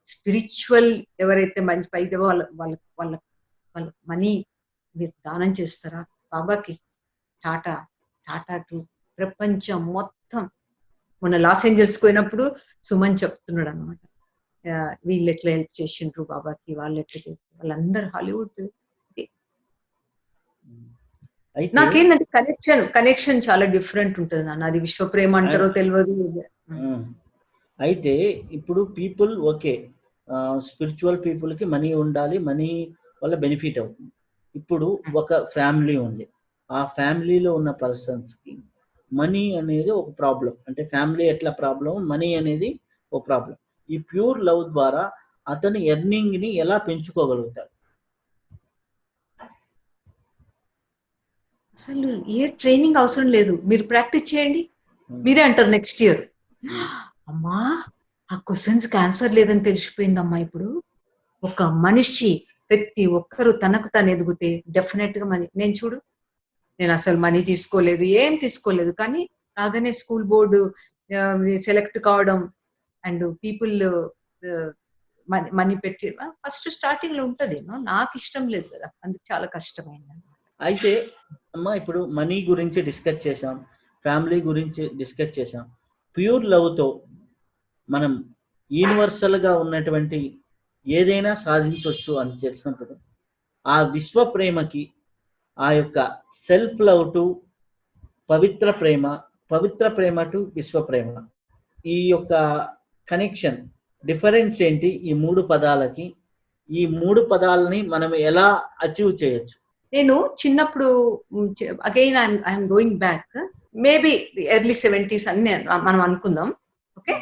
స్పిరిచువల్ ఎవరైతే మంచి పైగా వాళ్ళ మనీ మీరు దానం చేస్తారా బాబాకి? టాటా టు ప్రపంచం మొత్తం. మొన్న లాస్ ఏంజల్స్ పోయినప్పుడు సుమన్ చెప్తున్నాడు అనమాట, వీళ్ళు ఎట్లా హెల్ప్ చేసిండ్రు బాబాకి, వాళ్ళు ఎట్లా చేస్తారు, వాళ్ళందరూ హాలీవుడ్. నాకేంటంటే కనెక్షన్ చాలా డిఫరెంట్ ఉంటుంది నాన్న. అది విశ్వ ప్రేమ అంటారో తెలియదు. అయితే ఇప్పుడు పీపుల్ ఓకే, స్పిరిచువల్ పీపుల్ కి మనీ ఉండాలి, మనీ వల్ల బెనిఫిట్ అవుతుంది. ఇప్పుడు ఒక ఫ్యామిలీ ఉంది, ఆ ఫ్యామిలీలో ఉన్న పర్సన్స్ కి మనీ అనేది ఒక ప్రాబ్లం. అంటే ఫ్యామిలీ ఎట్లా ప్రాబ్లం, మనీ అనేది ఒక ప్రాబ్లం. ఈ ప్యూర్ లవ్ ద్వారా అతని ఎర్నింగ్ ని ఎలా పెంచుకోగలుగుతారు? అసలు ఏ ట్రైనింగ్ అవసరం లేదు, మీరు ప్రాక్టీస్ చేయండి. మీరే అంటారు నెక్స్ట్ ఇయర్, అమ్మా ఆ క్వశ్చన్స్ కి ఆన్సర్ లేదని తెలిసిపోయిందమ్మా. ఇప్పుడు ఒక మనిషి ప్రతి ఒక్కరు తనకు తను ఎదిగితే డెఫినెట్ గా మనీ. నేను అసలు మనీ తీసుకోలేదు, ఏం తీసుకోలేదు, కానీ రాగానే స్కూల్ బోర్డు సెలెక్ట్ కావడం అండ్ పీపుల్ మనీ పెట్టి ఫస్ట్ స్టార్టింగ్ లో ఉంటది. నాకు ఇష్టం లేదు కదా, అందుకు చాలా కష్టమైంది. అయితే అమ్మ ఇప్పుడు మనీ గురించి డిస్కస్ చేసాం, ఫ్యామిలీ గురించి డిస్కస్ చేసాం. ప్యూర్ లవ్తో మనం యూనివర్సల్గా ఉన్నటువంటి ఏదైనా సాధించవచ్చు అని తెలిసినప్పుడు ఆ విశ్వ ప్రేమకి ఆ యొక్క సెల్ఫ్ లవ్ టు పవిత్ర ప్రేమ, పవిత్ర ప్రేమ టు విశ్వ ప్రేమ, ఈ యొక్క కనెక్షన్ డిఫరెన్స్ ఏంటి? ఈ 3 పదాలకి, ఈ 3 పదాలని మనం ఎలా అచీవ్ చేయొచ్చు? నేను చిన్నప్పుడు again I'm going back, maybe early 70s అని మనం అనుకుందాం. ఓకే,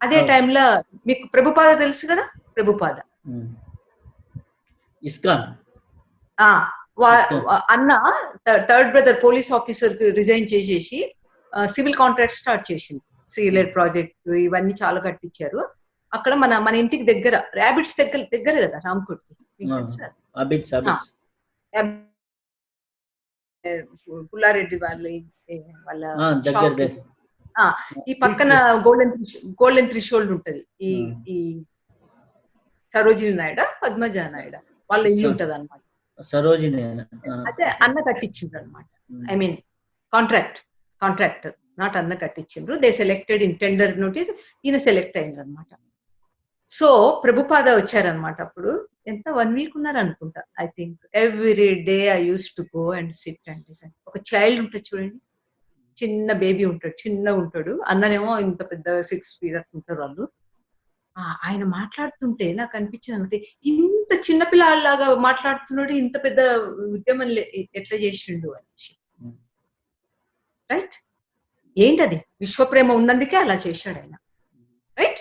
అదే టైంలో మీకు ప్రభుపాద తెలుసు కదా, ప్రభుపాద ఇస్కాన్ అన్న థర్డ్ బ్రదర్ పోలీస్ ఆఫీసర్ కి రిజైన్ చేసేసి సివిల్ కాంట్రాక్ట్ స్టార్ట్ చేసింది. సీలెడ్ ప్రాజెక్ట్ ఇవన్నీ చాలా కట్టించారు. అక్కడ మన ఇంటికి దగ్గర ర్యాబిట్స్ దగ్గర కదా రామ్కోట్కి, పుల్లారెడ్డి వాళ్ళ షాప్ ఈ పక్కన గోల్డెన్ త్రిషోల్డ్ ఉంటది. ఈ సరోజిని నాయుడు, పద్మజా నాయుడు వాళ్ళ ఇల్లు ఉంటది అనమాట. సరోజిని అదే అన్న కట్టించిండ్రు అనమాట. ఐ మీన్ కాంట్రాక్టర్ నాట్ అన్న కట్టించిండ్రు. They selected in tender notice, ఈయన సెలెక్ట్ అయిండ్రు అనమాట. సో ప్రభుపాద వచ్చారనమాట. అప్పుడు ఎంత 1 వీక్ ఉన్నారు అనుకుంటా. I think every day I use to go and SIT and design. ఒక చైల్డ్ ఉంటుంది చూడండి, చిన్న బేబీ ఉంటాడు, చిన్న ఉంటాడు. అన్ననేమో ఇంత పెద్ద 6 feet ఉంటారు వాళ్ళు. ఆయన మాట్లాడుతుంటే నాకు అనిపించింది అంటే ఇంత చిన్నపిల్లలాగా మాట్లాడుతున్నాడు, ఇంత పెద్ద ఉద్యమం ఎట్లా చేసిండు అనేసి. రైట్, ఏంటది? విశ్వప్రేమ ఉన్నందుకే అలా చేశాడు ఆయన. రైట్,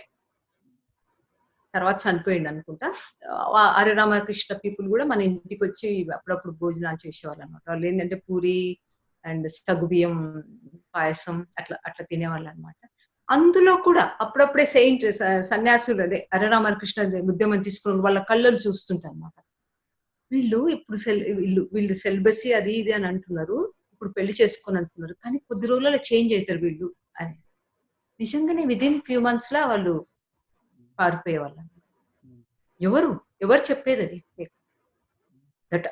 తర్వాత చనిపోయిండు అనుకుంటా. హరే రామకృష్ణ పీపుల్ కూడా మన ఇంటికి వచ్చి అప్పుడప్పుడు భోజనాలు చేసేవాళ్ళు అనమాట. వాళ్ళు ఏంటంటే పూరి అండ్ సగ్గుబియ్యం పాయసం అట్లా తినేవాళ్ళు అనమాట. అందులో కూడా అప్పుడప్పుడే సెయింట్ సన్యాసులు అదే హరే రామకృష్ణ ఉద్యమం తీసుకుని వాళ్ళ కళ్ళను చూస్తుంటారు అనమాట. వీళ్ళు సెల్బసీ అది ఇది అని అంటున్నారు, ఇప్పుడు పెళ్లి చేసుకొని అంటున్నారు, కానీ కొద్ది రోజులలో చేంజ్ అవుతారు వీళ్ళు అని. నిజంగానే విదిన్ ఫ్యూ మంత్స్ లా వాళ్ళు పారిపోయేవాళ్ళు. ఎవరు చెప్పేది అది? That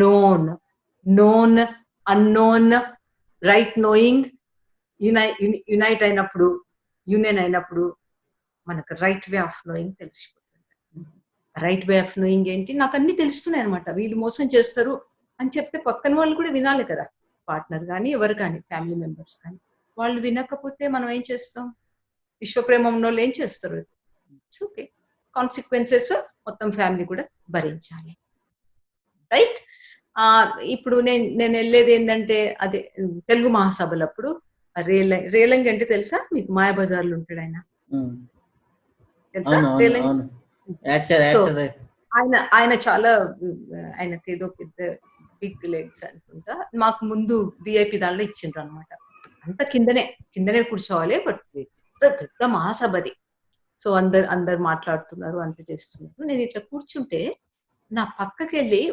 known unknown right knowing unite అయినప్పుడు, యూనియన్ అయినప్పుడు మనకు రైట్ వే ఆఫ్ నోయింగ్ తెలిసిపోతుంది. రైట్ వే ఆఫ్ నోయింగ్ ఏంటి? నాకు అన్ని తెలుస్తున్నాయి అనమాట. వీళ్ళు మోసం చేస్తారు అని చెప్తే పక్కన వాళ్ళు కూడా వినాలి కదా, పార్ట్నర్ కానీ ఎవరు కానీ ఫ్యామిలీ మెంబర్స్ కానీ. వాళ్ళు వినకపోతే మనం ఏం చేస్తాం? విశ్వప్రేమ ఉన్న వాళ్ళు ఏం చేస్తారు? ఇట్స్ ఓకే, కాన్సిక్వెన్సెస్ మొత్తం ఫ్యామిలీ కూడా భరించాలి. రైట్, ఇప్పుడు నేను వెళ్ళేది ఏంటంటే అదే తెలుగు మహాసభలప్పుడు రేలంగి అంటే తెలుసా మీకు? మాయాబజార్లో ఉంటాడు ఆయన, తెలుసా రేలంగి? సో ఆయన చాలా, ఆయనకి ఏదో పెద్ద బిగ్ లెగ్స్ అనుకుంటా. మాకు ముందు విఐపి దాంట్లో ఇచ్చిండ్రు అనమాట. అంత కిందనే కూర్చోవాలి, బట్ పెద్ద మహాసభది. సో అందరు మాట్లాడుతున్నారు, అంత చేస్తున్నారు. నేను ఇట్లా కూర్చుంటే నా పక్కకి వెళ్ళి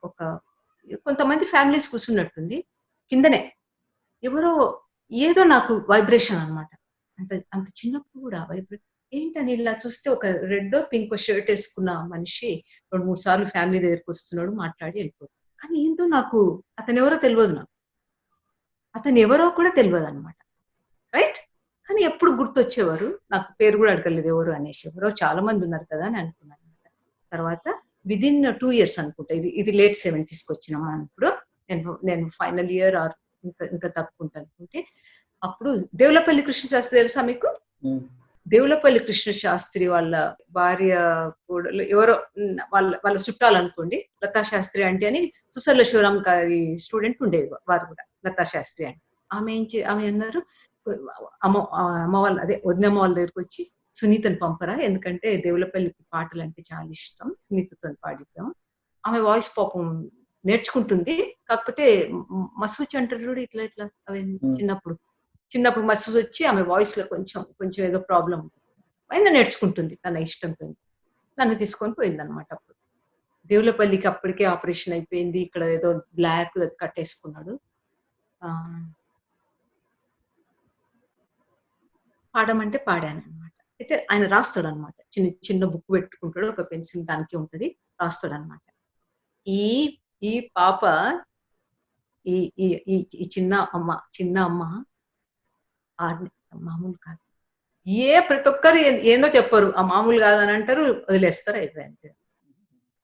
ఒక కొంతమంది ఫ్యామిలీస్ కూర్చున్నట్టుంది, కిందనే ఎవరో ఏదో నాకు వైబ్రేషన్ అనమాట. అంత చిన్నప్పుడు కూడా వైబ్రేషన్ ఏంటని ఇలా చూస్తే ఒక రెడ్ పింక్ షర్ట్ వేసుకున్న మనిషి 2-3 సార్లు ఫ్యామిలీ దగ్గరికి వస్తున్నాడు, మాట్లాడి వెళ్ళిపోతాడు. కానీ ఏంటో నాకు అతను ఎవరో తెలియదు, అతను ఎవరో కూడా తెలియదు అనమాట. రైట్, కానీ ఎప్పుడు గుర్తొచ్చేవారు, నాకు పేరు కూడా అడగలేదు ఎవరు అనేసి. ఎవరో చాలా మంది ఉన్నారు కదా అని అనుకున్నాను అనమాట. తర్వాత విదిన్ 2 years అనుకుంటా, ఇది లేట్ 70s వచ్చినాం అప్పుడు, నేను ఫైనల్ ఇయర్ ఆర్ ఇంకా తక్కువ ఉంటా అనుకుంటే, అప్పుడు దేవులపల్లి కృష్ణ శాస్త్రి తెలుసా మీకు? దేవులపల్లి కృష్ణ శాస్త్రి వాళ్ళ భార్య కూడా ఎవరో వాళ్ళ చుట్టాలు అనుకోండి, లతా శాస్త్రి అంటే అని సుసర్ల శివరామ్ గారి స్టూడెంట్ ఉండేది వారు కూడా, లతా శాస్త్రి అంటే. ఆమె అన్నారు, అమ్మ వాళ్ళ అదే వదినమ్మ వాళ్ళ దగ్గరికి వచ్చి సునీతను పంపరా, ఎందుకంటే దేవులపల్లికి పాటలు అంటే చాలా ఇష్టం, సునీతతో పాడిద్దాం. ఆమె వాయిస్ పాపం నేర్చుకుంటుంది, కాకపోతే మసూచి అంటారు ఇట్లా అవి చిన్నప్పుడు మసూచి వచ్చి ఆమె వాయిస్ లో కొంచెం ఏదో ప్రాబ్లం అయినా నేర్చుకుంటుంది తన ఇష్టంతో. నన్ను తీసుకొని పోయింది అనమాట. అప్పుడు దేవులపల్లికి అప్పటికే ఆపరేషన్ అయిపోయింది, ఇక్కడ ఏదో బ్లాక్ కట్టేసుకున్నాడు. పాడమంటే పాడాను అనమాట. అయితే ఆయన రాస్తాడు అనమాట. చిన్న చిన్న బుక్ పెట్టుకుంటాడు, ఒక పెన్సిల్ దానికి ఉంటది, రాస్తాడు అనమాట. ఈ ఈ పాప ఈ ఈ ఈ ఈ చిన్న అమ్మ మామూలు కాదు. ప్రతి ఒక్కరు ఏందో చెప్పరు, ఆ మామూలు కాదని అంటారు, వదిలేస్తారు, అయిపోయింది.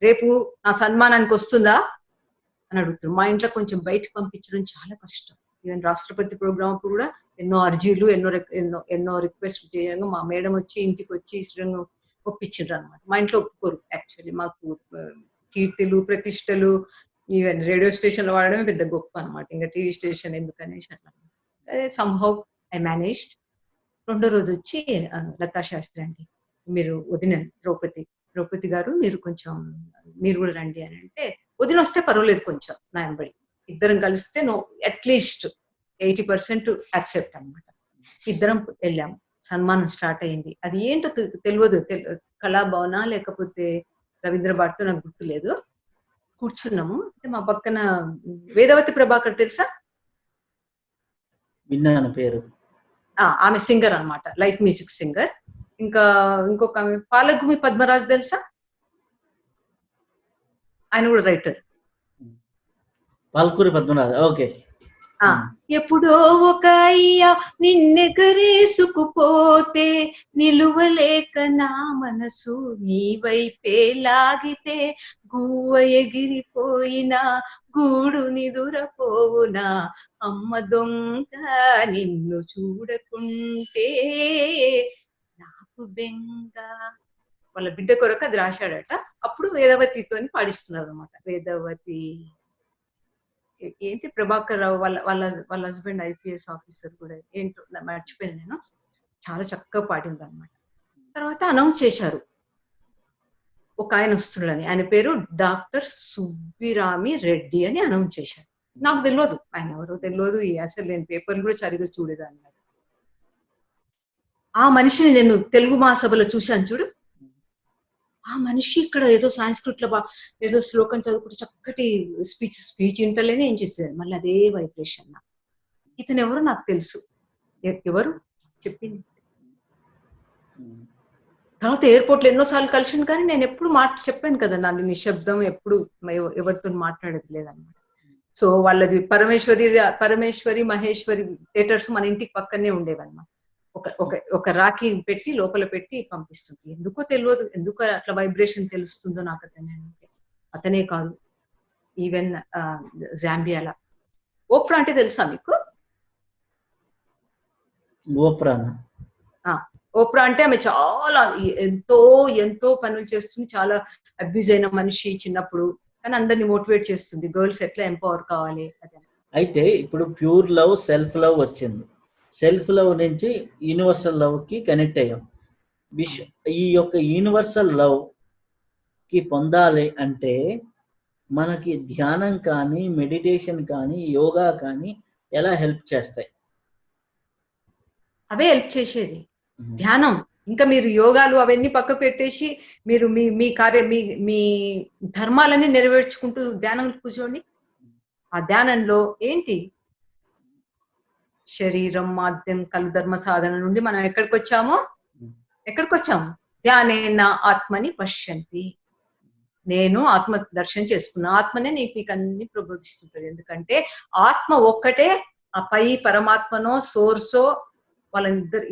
రేపు నా సన్మానానికి వస్తుందా అని అడుగుతారు. మా ఇంట్లో కొంచెం బయటకు పంపించడం చాలా కష్టం. ఈవెన్ రాష్ట్రపతి ప్రోగ్రామ్ అప్పుడు కూడా ఎన్నో అర్జీలు, ఎన్నో రిక్వెస్ట్ చేయగా మా మేడం వచ్చి ఇంటికి వచ్చి శ్రీరంగం ఒప్పించిండ్రు అనమాట. మా ఇంట్లో ఒప్పుకోరు యాక్చువల్లీ. మాకు కీర్తిలు, ప్రతిష్టలు, ఈవెన్ రేడియో స్టేషన్లో వాడడమే పెద్ద గొప్ప అనమాట. ఇంకా టీవీ స్టేషన్ ఎందుకనేసి అట్లా. Somehow I managed. రెండో రోజు వచ్చి లతా శాస్త్రి అండి, మీరు వదిన ద్రౌపది గారు, మీరు కొంచెం మీరు కూడా రండి అని అంటే, వదిన వస్తే పర్వాలేదు కొంచెం నా వెంబడి, ఇద్దరం కలిస్తే అట్లీస్ట్ 80% యాక్సెప్ట్ అనమాట. ఇద్దరం వెళ్ళాము. సన్మానం స్టార్ట్ అయింది. అది ఏంటో తెలియదు, కళాభవన లేకపోతే రవీంద్ర భారతితో నాకు గుర్తులేదు. కూర్చున్నాము. మా పక్కన వేదవతి ప్రభాకర్ తెలుసా? విన్నాను పేరు. ఆమె సింగర్ అన్నమాట, లైట్ మ్యూజిక్ సింగర్. ఇంకా ఇంకొక ఆమె పాలగుమి పద్మరాజు తెలుసా? ఆయన కూడా రైటర్. పాల్కూరి పద్మనాభ. ఓకే. ఎప్పుడో ఒక అయ్యా నిన్నెగరేసుకుపోతే, నిలువలేక నా మనసు నీ వైపే లాగితే, గువ్వ ఎగిరిపోయినా గూడు నిదురపోవునా, అమ్మ దొంగ నిన్ను చూడకుంటే నాకు బెంగ. వాళ్ళ బిడ్డ కొరకు అది రాశాడట. అప్పుడు వేదవతితో పాడిస్తున్నారు అనమాట. వేదవతి ఏంటి ప్రభాకర్ రావు వాళ్ళ హస్బెండ్ ఐపీఎస్ ఆఫీసర్ కూడా, ఏంటో మర్చిపోయాను నేను. చాలా చక్కగా పాడింది అనమాట. తర్వాత అనౌన్స్ చేశారు, ఒక ఆయన వస్తున్నాడని. ఆయన పేరు డాక్టర్ సుబ్బిరామి రెడ్డి అని అనౌన్స్ చేశారు. నాకు తెలియదు ఆయన ఎవరో తెలియదు, అసలు నేను పేపర్లు కూడా సరిగ్గా చూడేదాన్ని. ఆ మనిషిని నేను తెలుగు మహాసభలో చూశాను చూడు. ఆ మనిషి ఇక్కడ ఏదో సాంస్క్రిట్ లో ఏదో శ్లోకం చదువుకుంటే చక్కటి స్పీచ్ ఇంటర్లోనే ఏం చేసేది, మళ్ళీ అదే వైబ్రేషన్. ఇతను ఎవరో నాకు తెలుసు. ఎవరు చెప్పింది? తర్వాత ఎయిర్పోర్ట్ లో ఎన్నోసార్లు కలిసింది, కానీ నేను ఎప్పుడు చెప్పాను కదా, నాది నిశ్శబ్దం, ఎప్పుడు ఎవరితో మాట్లాడేది లేదన్నమాట. సో వాళ్ళది పరమేశ్వరి మహేశ్వరి థియేటర్స్ మన ఇంటికి పక్కనే ఉండేవన్నమాట. ఒక రాఖీ పెట్టి లోపల పెట్టి పంపిస్తుంది. ఎందుకో తెలియదు, ఎందుకో అట్లా వైబ్రేషన్ తెలుస్తుందో నాకు. అతనే కాదు, ఈవెన్ జాంబియాలా ఓప్రా అంటే తెలుసా మీకు? ఓప్రా అంటే ఆమె చాలా ఎంతో పనులు చేస్తుంది, చాలా అబ్యూజ్ అయిన మనిషి చిన్నప్పుడు, కానీ అందరిని మోటివేట్ చేస్తుంది, గర్ల్స్ ఎట్లా ఎంపవర్ కావాలి అదే. అయితే ఇప్పుడు ప్యూర్ లవ్, సెల్ఫ్ లవ్ వచ్చింది. సెల్ఫ్ లవ్ నుంచి యూనివర్సల్ లవ్ కి కనెక్ట్ అయ్యాం. ఈ యొక్క యూనివర్సల్ లవ్ కి పొందాలి అంటే మనకి ధ్యానం కానీ, మెడిటేషన్ కానీ, యోగా కానీ ఎలా హెల్ప్ చేస్తాయి? అవే హెల్ప్ చేసేది. ధ్యానం, ఇంకా మీరు యోగాలు అవన్నీ పక్కకు పెట్టేసి మీరు మీ ధర్మాలన్నీ నెరవేర్చుకుంటూ ధ్యానం కూర్చోండి. ఆ ధ్యానంలో ఏంటి, శరీరం మాధ్యం కలు ధర్మ సాధన నుండి మనం ఎక్కడికి వచ్చాము? ధ్యానేన ఆత్మని పశ్యంతి. నేను ఆత్మ దర్శనం చేసుకున్నా, ఆత్మనే మీకు అన్ని ప్రబోధిస్తుంటది. ఎందుకంటే ఆత్మ ఒక్కటే, ఆ పై పరమాత్మనో సోర్సో వాళ్ళ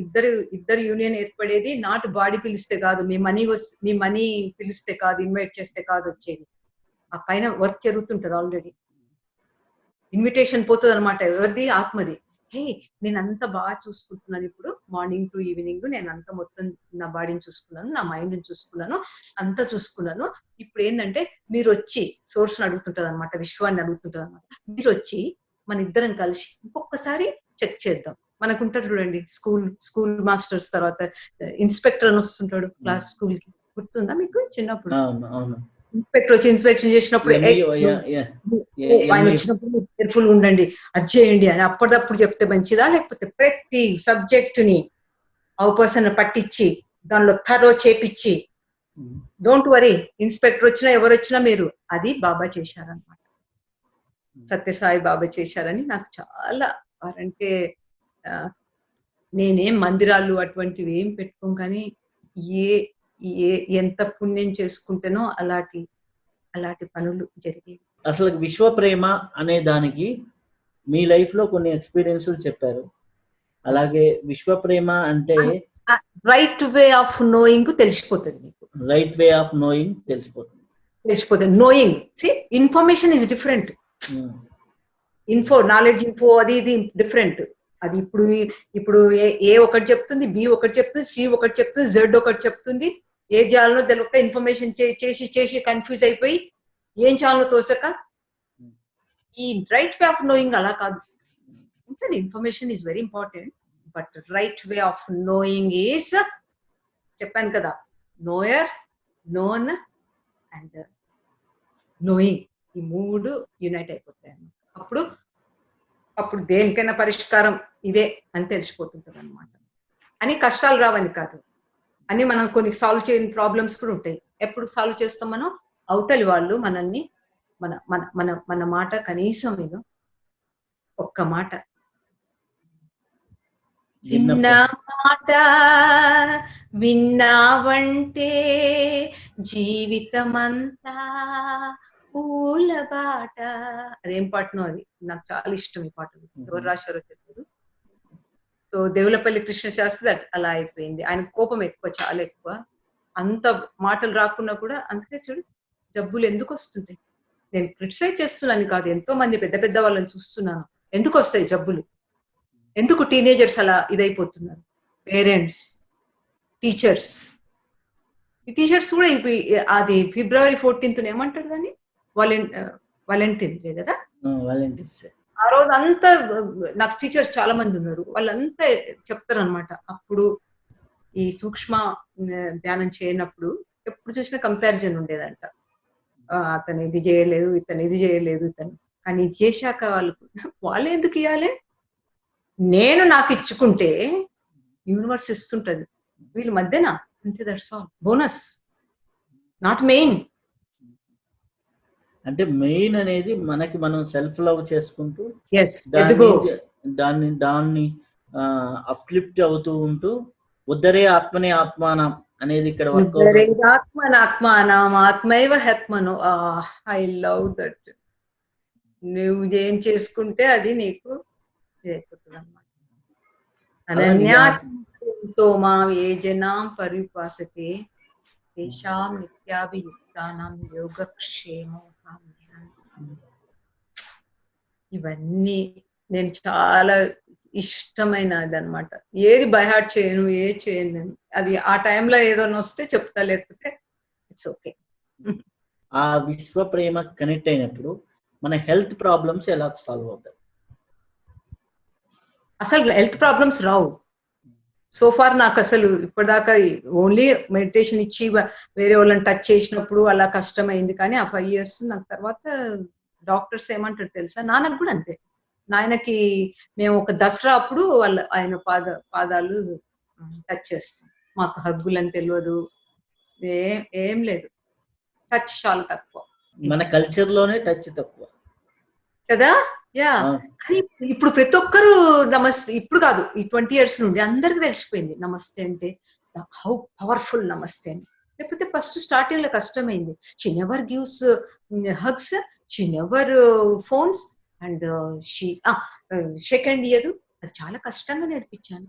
ఇద్దరు యూనియన్ ఏర్పడేది. నాట్ బాడీ పిలిస్తే కాదు, మీ మనీ పిలిస్తే కాదు, ఇన్వైట్ చేస్తే కాదు వచ్చేది. ఆ పైన వర్క్ జరుగుతుంటది ఆల్రెడీ. ఇన్విటేషన్ పోతుంది అనమాట. ఎవరిది? ఆత్మది. హే, నేను అంత బాగా చూసుకుంటున్నాను, ఇప్పుడు మార్నింగ్ టు ఈవినింగ్ నేను అంత మొత్తం నా బాడీని చూసుకున్నాను, నా మైండ్ని చూసుకున్నాను, అంతా చూసుకున్నాను. ఇప్పుడు ఏంటంటే మీరు వచ్చి సోర్స్ని అడుగుతుంటది అనమాట, విశ్వాన్ని అడుగుతుంటది అనమాట. మీరు వచ్చి మన ఇద్దరం కలిసి ఇంకొకసారి చెక్ చేద్దాం. మనకుంటారు చూడండి స్కూల్ మాస్టర్స్, తర్వాత ఇన్స్పెక్టర్ అని వస్తుంటాడు క్లాస్ స్కూల్ కి, గుర్తుందా మీకు? చిన్నప్పుడు ఇన్స్పెక్టర్ వచ్చి ఇన్స్పెక్షన్ చేసినప్పుడు ఆయన వచ్చినప్పుడు కేర్ఫుల్ ఉండండి, అది చేయండి అని అప్పటిదప్పుడు చెప్తే మంచిదా, లేకపోతే ప్రతి సబ్జెక్ట్ ని పర్సన్ పట్టించి దానిలో థరో చేపిచ్చి డోంట్ వరీ ఇన్స్పెక్టర్ వచ్చినా ఎవరు వచ్చినా మీరు, అది బాబా చేశారనమాట. సత్యసాయి బాబా చేశారని నాకు చాలా, అంటే నేనేం మందిరాలు అటువంటివి ఏం పెట్టుకోం, కానీ ఏ ఏ ఎంత పుణ్యం చేసుకుంటేనో అలాంటి పనులు జరిగేవి. అసలు విశ్వ ప్రేమ అనే దానికి మీ లైఫ్ లో కొన్ని ఎక్స్పీరియన్స్లు చెప్పారు. అలాగే విశ్వ ప్రేమ అంటే రైట్ వే ఆఫ్ నోయింగ్ తెలిసిపోతుంది మీకు. రైట్ వే ఆఫ్ నోయింగ్ తెలిసిపోతుంది. Knowing, information is different. Knowledge info అది ఇది డిఫరెంట్. అది ఇప్పుడు ఏ ఒకటి చెప్తుంది, బి ఒకటి చెప్తుంది, సి ఒకటి చెప్తుంది, జెడ్ ఒకటి చెప్తుంది. ఏ చేయాలనో తెలియక ఇన్ఫర్మేషన్ చేసి కన్ఫ్యూజ్ అయిపోయి ఏం చేయాలనో తోసక. ఈ రైట్ వే ఆఫ్ నోయింగ్ అలా కాదు. ఉంటుంది, information is very important, but right way of knowing is, చెప్పాను కదా, నోయర్, నోన్ అండ్ నోయింగ్. ఈ మూడు యునైట్ అయిపోతాయి అన్నమాట. అప్పుడు దేనికైనా పరిష్కారం ఇదే అని తెలిసిపోతుంటది అనమాట. అని కష్టాలు రావని కాదు, అని మనం కొన్ని సాల్వ్ చేయని ప్రాబ్లమ్స్ కూడా ఉంటాయి. ఎప్పుడు సాల్వ్ చేస్తాం మనం? అవతలి వాళ్ళు మనల్ని మన మన మన మన మాట కనీసం ఏదో ఒక్క మాట, చిన్న మాట విన్నావంటే జీవితమంతా పూల బాట. అదేం పాటనో, అది నాకు చాలా ఇష్టం. ఈ పాట ఎవరు రాశారో తెలియదు. సో దేవులపల్లి కృష్ణ శాస్త్రి అలా అయిపోయింది. ఆయన కోపం ఎక్కువ, చాలా ఎక్కువ. అంత మాటలు రాకున్నా కూడా, అందుకే చూడు జబ్బులు ఎందుకు వస్తుంటాయి. నేను క్రిటిసైజ్ చేస్తున్నాను కాదు, ఎంతో మంది పెద్ద పెద్ద వాళ్ళని చూస్తున్నాను. ఎందుకు వస్తాయి జబ్బులు? ఎందుకు టీనేజర్స్ అలా ఇదైపోతున్నారు? Parents, teachers. ఈ టీచర్స్ కూడా అది February 14th ఏమంటారు దాన్ని? వాలంటీర్ డే కదా. ఆ రోజు అంతా నాకు టీచర్స్ చాలా మంది ఉన్నారు, వాళ్ళంతా చెప్తారు అనమాట. అప్పుడు ఈ సూక్ష్మ ధ్యానం చేయనప్పుడు ఎప్పుడు చూసినా కంపారిజన్ ఉండేదంట. అతను ఇది చేయలేదు, ఇతను ఇది చేయలేదు, కానీ ఇది చేశాక వాళ్ళు ఎందుకు ఇవ్వాలి? నేను నాకు ఇచ్చుకుంటే యూనివర్స్ ఇస్తుంటది, వీళ్ళ మధ్యన అంతే. That's all. Bonus, not main. అంటే మెయిన్ అనేది మనకి మనం సెల్ఫ్ లవ్ చేసుకుంటూ దాన్ని అప్లిఫ్ట్ అవుతూ ఉంటూ ఉద్ధరే ఆత్మనే ఆత్మానం అనేది ఇక్కడ ఆత్మానం ఆత్మైవ హత్మను. I love that. నువ్వు ఏం చేసుకుంటే అది నీకు అయిపోతుంది అన్నమాట. అనన్యాతో మా ఏ జనాం పరిపాసతే తేషాం నిత్యాభియుక్తానాం యోగక్షేమో. ఇవన్నీ నేను చాలా ఇష్టమైనది అనమాట. ఏది బైహార్ట్ చేయను, చేయను నేను. అది ఆ టైంలో ఏదైనా వస్తే చెప్తా, లేకపోతే ఇట్స్ ఓకే. ఆ విశ్వ ప్రేమ కనెక్ట్ అయినప్పుడు మన హెల్త్ ప్రాబ్లమ్స్ ఎలా సాల్వ్ అవుతాయి? అసలు హెల్త్ ప్రాబ్లమ్స్ రావు. సో ఫార్ నాకు అసలు ఇప్పటిదాకా ఓన్లీ మెడిటేషన్ ఇచ్చి వేరే వాళ్ళని టచ్ చేసినప్పుడు అలా కష్టమైంది. కానీ ఆ 5 years నాకు తర్వాత డాక్టర్స్ ఏమంటారు తెలుసా? నాన్నకు కూడా అంతే. నాయనకి మేము ఒక దసరా అప్పుడు ఆయన పాదాలు టచ్ చేస్తాం. మాకు హగ్గులని తెలియదు, ఏం లేదు. టచ్ చాలా తక్కువ. మన కల్చర్ లోనే టచ్ తక్కువ కదా. యా, కానీ ఇప్పుడు ప్రతి ఒక్కరు నమస్తే. ఇప్పుడు కాదు, ఈ 20 years నుండి అందరికి తెలిసిపోయింది నమస్తే అంటే హౌ పవర్ఫుల్ నమస్తే అని. లేకపోతే ఫస్ట్ స్టార్టింగ్ లో కష్టమైంది. She never gives hugs, she never phones and shake hand ఇయ్యదు. అది చాలా కష్టంగా నేర్పించాను.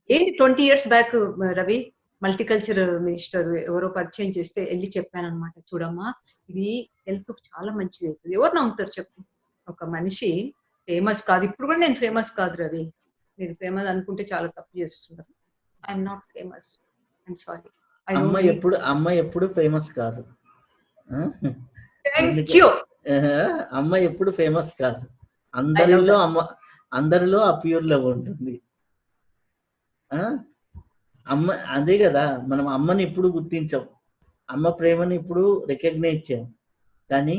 ఏంటి 20 years back Ravi multiculture minister ఎవరో పరిచయం చేస్తే వెళ్ళి చెప్పాను అనమాట. చూడమ్మా, ఇది హెల్త్ చాలా మంచిది అవుతుంది. ఎవరు నమ్ముతారు చెప్పు? ఒక మనిషి ఫేమస్ కాదు, ఇప్పుడు కూడా నేను ఫేమస్ కాదు రవి, మీరు ఫేమస్ అనుకుంటే చాలా తప్పు చేస్తున్నారు. I'm not famous, I'm sorry. అమ్మ ఎప్పుడు ఫేమస్ కాదు. అమ్మ ఎప్పుడు ఫేమస్ కాదు. అందరిలో ఆ ప్యూర్ లవ్ ఉంటుంది. అమ్మ అదే కదా, మనం అమ్మని ఇప్పుడు గుర్తించాం, అమ్మ ప్రేమని ఇప్పుడు రికగ్నైజ్ చేయం. కానీ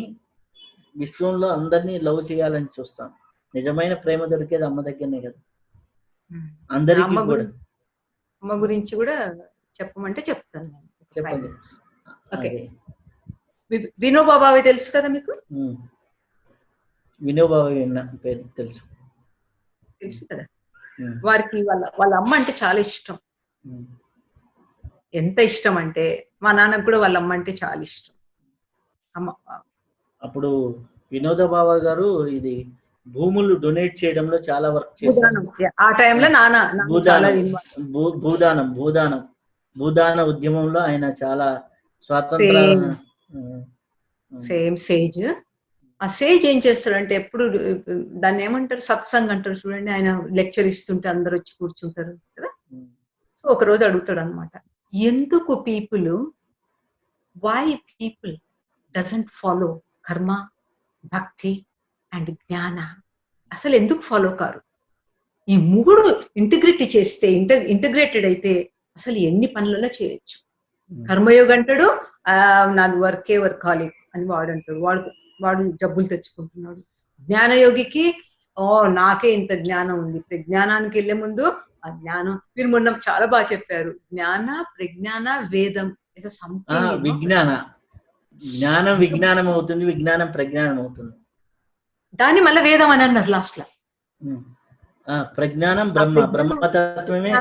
విశ్వంలో అందరినీ లవ్ చేయాలని చూస్తాం. నిజమైన ప్రేమ దొరికేది అమ్మ దగ్గరనే కదా. అందరికీ కూడా అమ్మ గురించి కూడా చెప్పమంటే చెప్తాను. చెప్పండి. ఓకే, వినోబాబావి తెలుసు కదా మీకు? వినోబాబావి పేరు తెలుసు కదా. వారికి వాళ్ళ అమ్మ అంటే చాలా ఇష్టం. ఎంత ఇష్టం అంటే మా నాన్నకు కూడా వాళ్ళ అమ్మ అంటే చాలా ఇష్టం. అమ్మ అప్పుడు వినోద బావ గారు ఇది భూములు డొనేట్ చేయడంలో చాలా వర్క్ చేశారు. ఆ టైంలో నాన్న చాలా భూదాన ఉద్యమంలో ఆయన చాలా స్వాతంత్ర సేమ్ సేజ్. ఆ సేజ్ ఏం చేస్తాడంటే ఎప్పుడు దాన్ని ఏమంటారు, సత్సంగ్ అంటారు చూడండి, ఆయన లెక్చర్ ఇస్తుంటే అందరు వచ్చి కూర్చుంటారు కదా. సో ఒక రోజు అడుగుతాడు అనమాట, ఎందుకు వై పీపుల్ డజంట్ ఫాలో కర్మ, భక్తి అండ్ జ్ఞాన, అసలు ఎందుకు ఫాలో కారు? ఈ మూడు ఇంటిగ్రేట్ చేస్తే, ఇంటిగ్రేటెడ్ అయితే అసలు ఎన్ని పనులలో చేయొచ్చు. కర్మయోగి అంటాడు నాది వర్కాలిక్ అని వాడు అంటాడు, వాడు జబ్బులు తెచ్చుకుంటున్నాడు. జ్ఞానయోగికి నాకే ఇంత జ్ఞానం ఉంది. ప్రజ్ఞానానికి వెళ్లే ముందు ఆ జ్ఞానం, మీరు మొన్న చాలా బాగా చెప్పారు, జ్ఞాన ప్రజ్ఞాన వేదం, జ్ఞానం విజ్ఞానం అవుతుంది, విజ్ఞానం ప్రజ్ఞానం అవుతుంది. దాన్ని మళ్ళీ వేదం అని అన్నారు లాస్ట్ లో. ప్రజ్ఞానం బ్రహ్మతత్వమే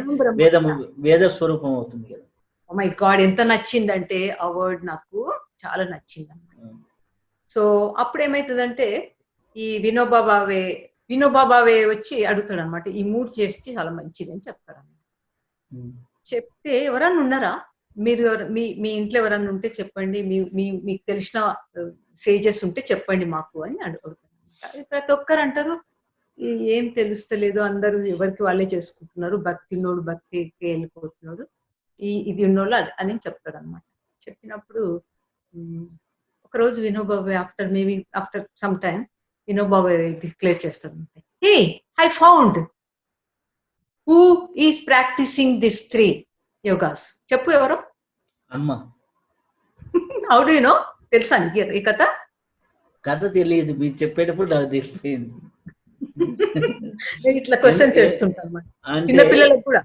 వేద స్వరూపం అవుతుంది కదా. ఓ మై గాడ్, ఎంత నచ్చిందంటే ఆ వర్డ్ నాకు చాలా నచ్చింది అన్నమాట. సో అప్పుడు ఏమైతుందంటే ఈ వినోబా భావే వచ్చి అడుగుతాడు అనమాట, ఈ మూడు చేస్తే చాలా మంచిది అని చెప్తాడు అన్నమాట. చెప్తే ఎవరన్నా ఉన్నారా, మీరు మీ ఇంట్లో ఎవరన్నా ఉంటే చెప్పండి, మీకు తెలిసిన సేజెస్ ఉంటే చెప్పండి మాకు అని అడుగుతాడు. ప్రతి ఒక్కరు అంటారు ఏం తెలుస్తలేదు, అందరూ ఎవరికి వాళ్ళే చేసుకుంటున్నారు, భక్తి ఉన్నోడు భక్తికి వెళ్ళిపోతున్నాడు, ఇది ఉన్నోళ్ళు అని చెప్తాడు అనమాట. చెప్పినప్పుడు ఒకరోజు వినోబాబు ఆఫ్టర్ సమ్ టైమ్ వినోబాబు డిక్లేర్ చేస్తాడు, hey I found who is practicing this 3 yogas. చెప్పు ఎవరు? అమ్మ. How do you know? తెలుసా నీకు ఈ కథ? తెలియదు, మీరు చెప్పేటప్పుడు నాకు తెలిసిపోయింది. నేను ఇట్లా క్వశ్చన్ చేస్తుంటాను చిన్న పిల్లలకు కూడా.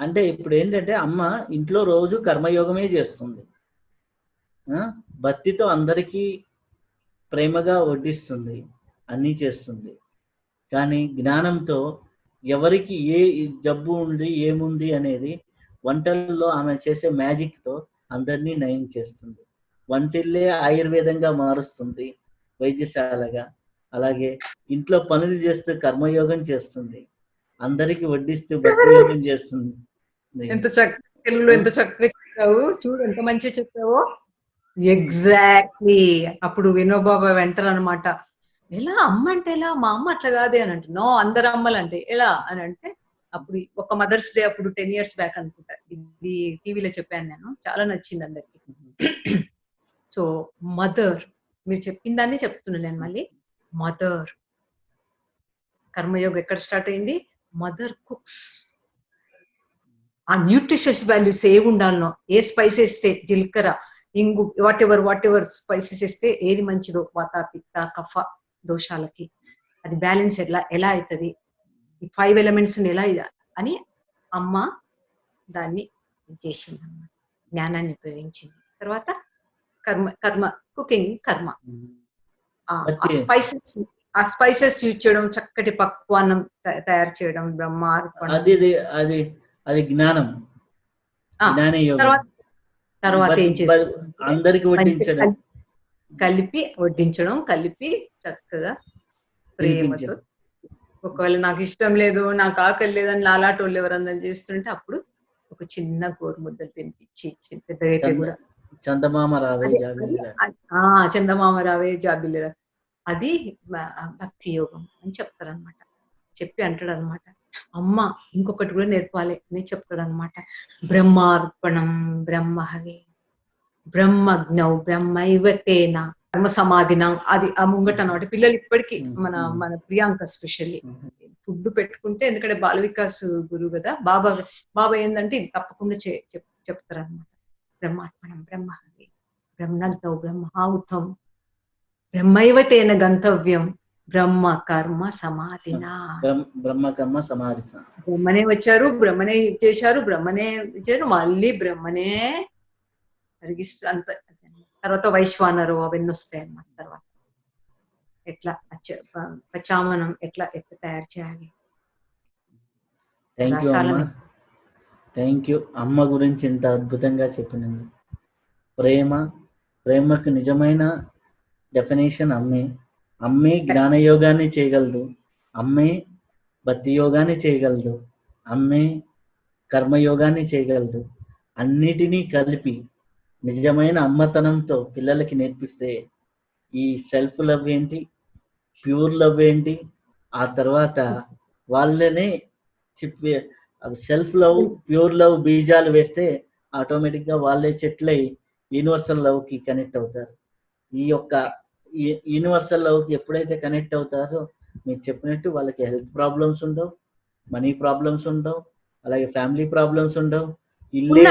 అంటే ఇప్పుడు ఏంటంటే అమ్మ ఇంట్లో రోజు కర్మయోగమే చేస్తుంది, భక్తితో అందరికీ ప్రేమగా వడ్డిస్తుంది, అన్నీ చేస్తుంది. కానీ జ్ఞానంతో ఎవరికి ఏ జబ్బు ఉంది ఏముంది అనేది వంటల్లో ఆమె చేసే మ్యాజిక్తో అందరినీ నయం చేస్తుంది. వంటిల్లే ఆయుర్వేదంగా మారుస్తుంది, వైద్యశాలగా. అలాగే ఇంట్లో పనులు చేస్తూ కర్మయోగం చేస్తుంది, అందరికి వడ్డిస్తూ భక్తియోగం చేస్తుంది. ఎంత చక్కగా చెప్పావు చూడు, ఎంత మంచిగా చెప్పావో. ఎగ్జాక్ట్లీ. అప్పుడు వినోబాబా వెంటారనమాట, ఎలా అమ్మ అంటే ఎలా, మా అమ్మ అట్లా కాదే అని అంటే, నో అందరు అమ్మలు అంటే ఎలా అని అంటే, అప్పుడు ఒక మదర్స్ డే అప్పుడు 10 years బ్యాక్ అనుకుంటా, ఇది టీవీలో చెప్పాను నేను, చాలా నచ్చింది అందరికి. సో మదర్, మీరు చెప్పిన దాన్ని చెప్తున్నాను నేను మళ్ళీ. మదర్ కర్మయోగం ఎక్కడ స్టార్ట్ అయింది? Mother cooks. ఆ న్యూట్రిషియస్ వాల్యూస్ ఏవి ఉండాలనో, ఏ స్పైసెస్ వేస్తే, జీలకర్ర, ఇంగు, వాట్ ఎవర్ స్పైసెస్ వేస్తే ఏది మంచిదో వాత పిత్త కఫ దోషాలకి, అది బ్యాలెన్స్ ఎలా అవుతుంది, ఈ 5 elements ఎలా అని అమ్మ దాన్ని చేసింది అన్నమాట, జ్ఞానాన్ని ఉపయోగించింది. తర్వాత కర్మ కుకింగ్ కర్మ, ఆ స్పైసెస్ యూజ్ చేయడం, చక్కటి పక్వాన్నం తయారు చేయడం, బ్రహ్మార్పణ, అది జ్ఞానం. తర్వాత ఏం చేస్తారు, అందరికి వడ్డించడం, కలిపి చక్కగా ప్రేమతో. ఒకవేళ నాకు ఇష్టం లేదు, నాకు ఆకలి లేదని లాలాటోళ్ళు ఎవరన్నా చేస్తుంటే అప్పుడు ఒక చిన్న గోరుముద్దలు తినిపించి, పెద్దగా అయితే కూడా చందమామ రావే జాబిల్లిరా, అది భక్తి యోగం అని చెప్తారనమాట. చెప్పి అంటాడు అనమాట, అమ్మ ఇంకొకటి కూడా నేర్పాలి అని చెప్తాడు అనమాట. బ్రహ్మార్పణం బ్రహ్మహవి బ్రహ్మజ్ఞౌ బ్రహ్మైవతేన కర్మ సమాధినం. అది ఆ ముంగట అనమాట. పిల్లలు ఇప్పటికీ మన ప్రియాంక స్పెషల్లీ ఫుడ్ పెట్టుకుంటే, ఎందుకంటే బాల వికాస్ గురువు కదా బాబా ఏంటంటే ఇది తప్పకుండా చెప్తారనమాట. బ్రహ్మార్పణం బ్రహ్మహవి బ్రహ్మజ్ఞౌ బ్రహ్మాహుతం బ్రహ్మైవతేన గంతవ్యం బ్రహ్మ కర్మ సమాధినా. బ్రహ్మనే వచ్చారు, బ్రహ్మనే చేశారు, బ్రహ్మనే ఇచ్చారు, మళ్ళీ బ్రహ్మనే అరిగిస్తూ అంత. తర్వాత వైశ్వానరు అవన్నీ వస్తాయి అన్నమాట. తర్వాత ఎట్లా పచామనం ఎట్లా తయారు చేయాలి, థ్యాంక్ యూ అమ్మ, రసాలని. Thank you. అమ్మ గురించి ఇంత అద్భుతంగా చెప్పినందుకు. ప్రేమకు నిజమైన డెఫినేషన్ అమ్మే. అమ్మే జ్ఞానయోగాన్ని చేయగలదు, అమ్మే భక్తి యోగాన్ని చేయగలదు, అమ్మే కర్మయోగాన్ని చేయగలదు. అన్నిటినీ కలిపి నిజమైన అమ్మతనంతో పిల్లలకి నేర్పిస్తే ఈ సెల్ఫ్ లవ్ ఏంటి, ప్యూర్ లవ్ ఏంటి, ఆ తర్వాత వాళ్ళనే చెప్పి సెల్ఫ్ లవ్, ప్యూర్ లవ్ బీజాలు వేస్తే ఆటోమేటిక్గా వాళ్ళే చెట్లై యూనివర్సల్ లవ్కి కనెక్ట్ అవుతారు. ఈ యొక్క యూనివర్సల్ లవ్కి ఎప్పుడైతే కనెక్ట్ అవుతారో మీరు చెప్పినట్టు వాళ్ళకి హెల్త్ ప్రాబ్లమ్స్ ఉండవు, మనీ ప్రాబ్లమ్స్ ఉండవు, అలాగే ఫ్యామిలీ ప్రాబ్లమ్స్ ఉండవు. ఇల్లే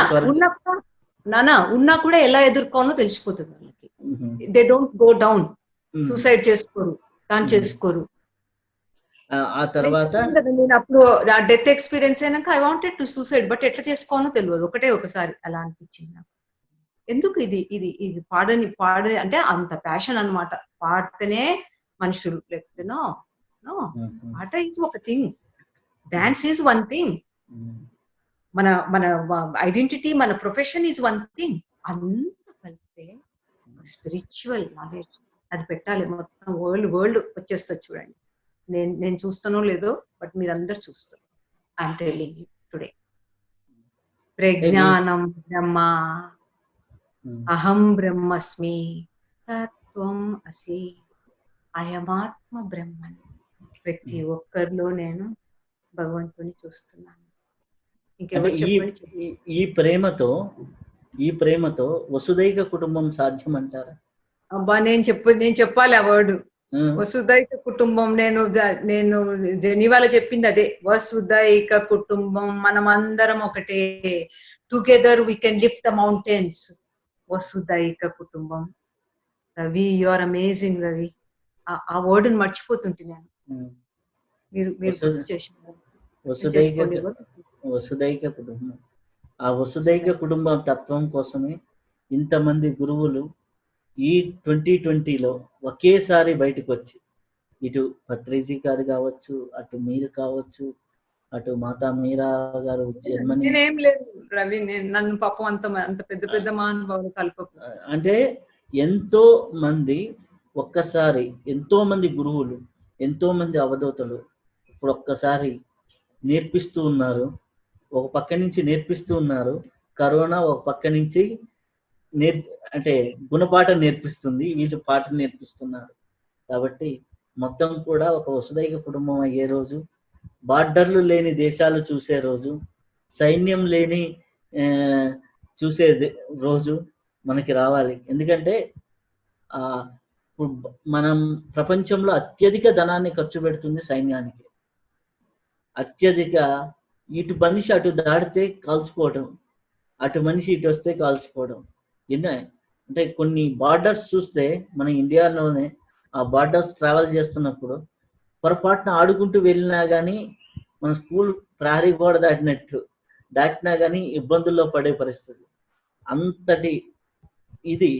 ఉన్నా కూడా ఎలా ఎదుర్కోవాలో తెలిసిపోతుంది వాళ్ళకి. They don't go down, suicide చేసుకోరు, చేసుకోరు. ఆ తర్వాత నేను అప్పుడు ఆ డెత్ ఎక్స్పీరియన్స్ అయినాక I wanted to suicide, but ఎట్లా చేసుకోవాలో తెలియదు. ఒకసారి అలా అనిపించింది నాకు. ఎందుకు ఇది ఇది ఇది పాడే అంటే అంత ప్యాషన్ అన్నమాట. పాడితేనే మనుషులు లేకపోతే నో నో. పాట ఈజ్ ఒక thing, dance is one thing, మన మన ఐడెంటిటీ, మన ప్రొఫెషన్ ఈజ్ వన్ థింగ్. అంతా కలిపితే స్పిరిచువల్ నాలెడ్జ్ అది పెట్టాలి. మొత్తం వరల్డ్ వచ్చేస్తుంది చూడండి. నేను చూస్తానో లేదో, బట్ మీరందరు చూస్తారు. I'm telling you today. ప్రజ్ఞానం బ్రహ్మ, అహం బ్రహ్మస్మి, తత్వం అసి, అయమాత్మ బ్రహ్మన్. ప్రతి ఒక్కరిలో నేను భగవంతుని చూస్తున్నాను. ఇంకెవరు చెప్పండి. ఈ ప్రేమతో వసుదైక కుటుంబం సాధ్యం అంటారా? అబ్బా, నేను చెప్పాలి ఆ వర్డ్. వసుదైక కుటుంబం. నేను జెనీవాలో చెప్పింది అదే. వసుదైక కుటుంబం, మనం అందరం ఒకటే. Together we can lift the mountains. వసుదైక కుటుంబం. Ravi, you are amazing Ravi. ఆ వర్డ్ మర్చిపోతుంటే నేను. మీరు గుర్తు చేశారు. వసుదైక కుటుంబం. ఆ వసుదైక కుటుంబం తత్వం కోసమే ఇంతమంది గురువులు ఈ 2020లో ఒకేసారి బయటకు వచ్చి, ఇటు పత్రిజీ గారు కావచ్చు, అటు మీరు కావచ్చు, అటు మాతా మీరా గారు జర్మనీ. నేనేం లేదు రవి, నన్ను పాపం అంత పెద్ద మహానుభావులు కలపకు. అంటే ఎంతో మంది ఒక్కసారి, ఎంతో మంది గురువులు, ఎంతో మంది అవధూతలు ఇప్పుడు ఒక్కసారి నేర్పిస్తూ ఉన్నారు. ఒక పక్క నుంచి నేర్పిస్తూ ఉన్నారు. కరోనా ఒక పక్క నుంచి అంటే గుణపాఠం నేర్పిస్తుంది, వీళ్ళు పాఠం నేర్పిస్తున్నారు. కాబట్టి మొత్తం కూడా ఒక వసుదైక కుటుంబం అయ్యే రోజు, బార్డర్లు లేని దేశాలు చూసే రోజు, సైన్యం లేని చూసే రోజు మనకి రావాలి. ఎందుకంటే మనం ప్రపంచంలో అత్యధిక ధనాన్ని ఖర్చు పెడుతుంది సైన్యానికి. అత్యధిక, ఇటు మనిషి అటు దాడితే కాల్చుకోవడం, అటు మనిషి ఇటు వస్తే కాల్చుకోవడం. అంటే కొన్ని బార్డర్స్ చూస్తే మన ఇండియాలోనే ఆ బార్డర్స్ ట్రావెల్ చేస్తున్నప్పుడు పొరపాటున ఆడుకుంటూ వెళ్ళినా కానీ మన స్కూల్ ప్రహరీ గోడ దాటినా కానీ ఇబ్బందుల్లో పడే పరిస్థితి. అంతటి ఇది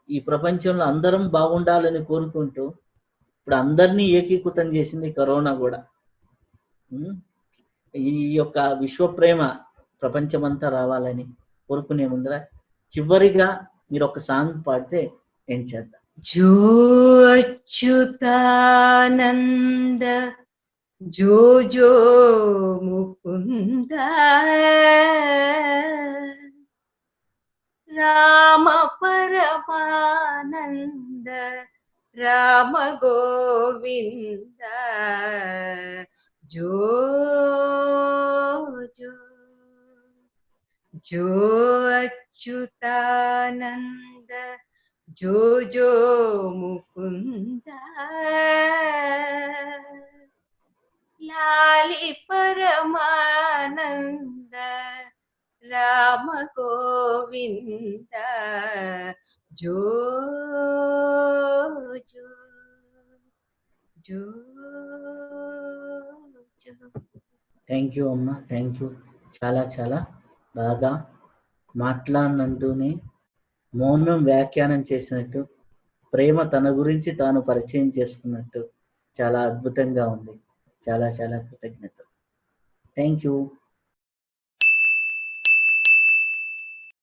ఈ ప్రపంచంలో అందరం బాగుండాలని కోరుకుంటూ ఇప్పుడు అందరినీ ఏకీకృతం చేసింది కరోనా కూడా. ఈ యొక్క విశ్వప్రేమ ప్రపంచమంతా రావాలని కోరుకునే ముందర చివరిగా మీరు ఒక సాంగ్ పాడితే ఏం చేద్దాం? జో అచ్యుతానంద జో జో ముకుంద రామ పరమానంద రామ గోవింద జో జో జో అచ్యుతానంద జో జో ముకుంద లాలి పరమానంద రామ గోవింద జో జో జో జో. థ్యాంక్ యూ అమ్మ, థ్యాంక్ యూ. చాలా చాలా బాగా మాట్లాడినంటూనే మౌనం వ్యాఖ్యానం చేసినట్టు, ప్రేమ తన గురించి తాను పరిచయం చేసుకున్నట్టు చాలా అద్భుతంగా ఉంది. చాలా చాలా కృతజ్ఞతలు. Thank you.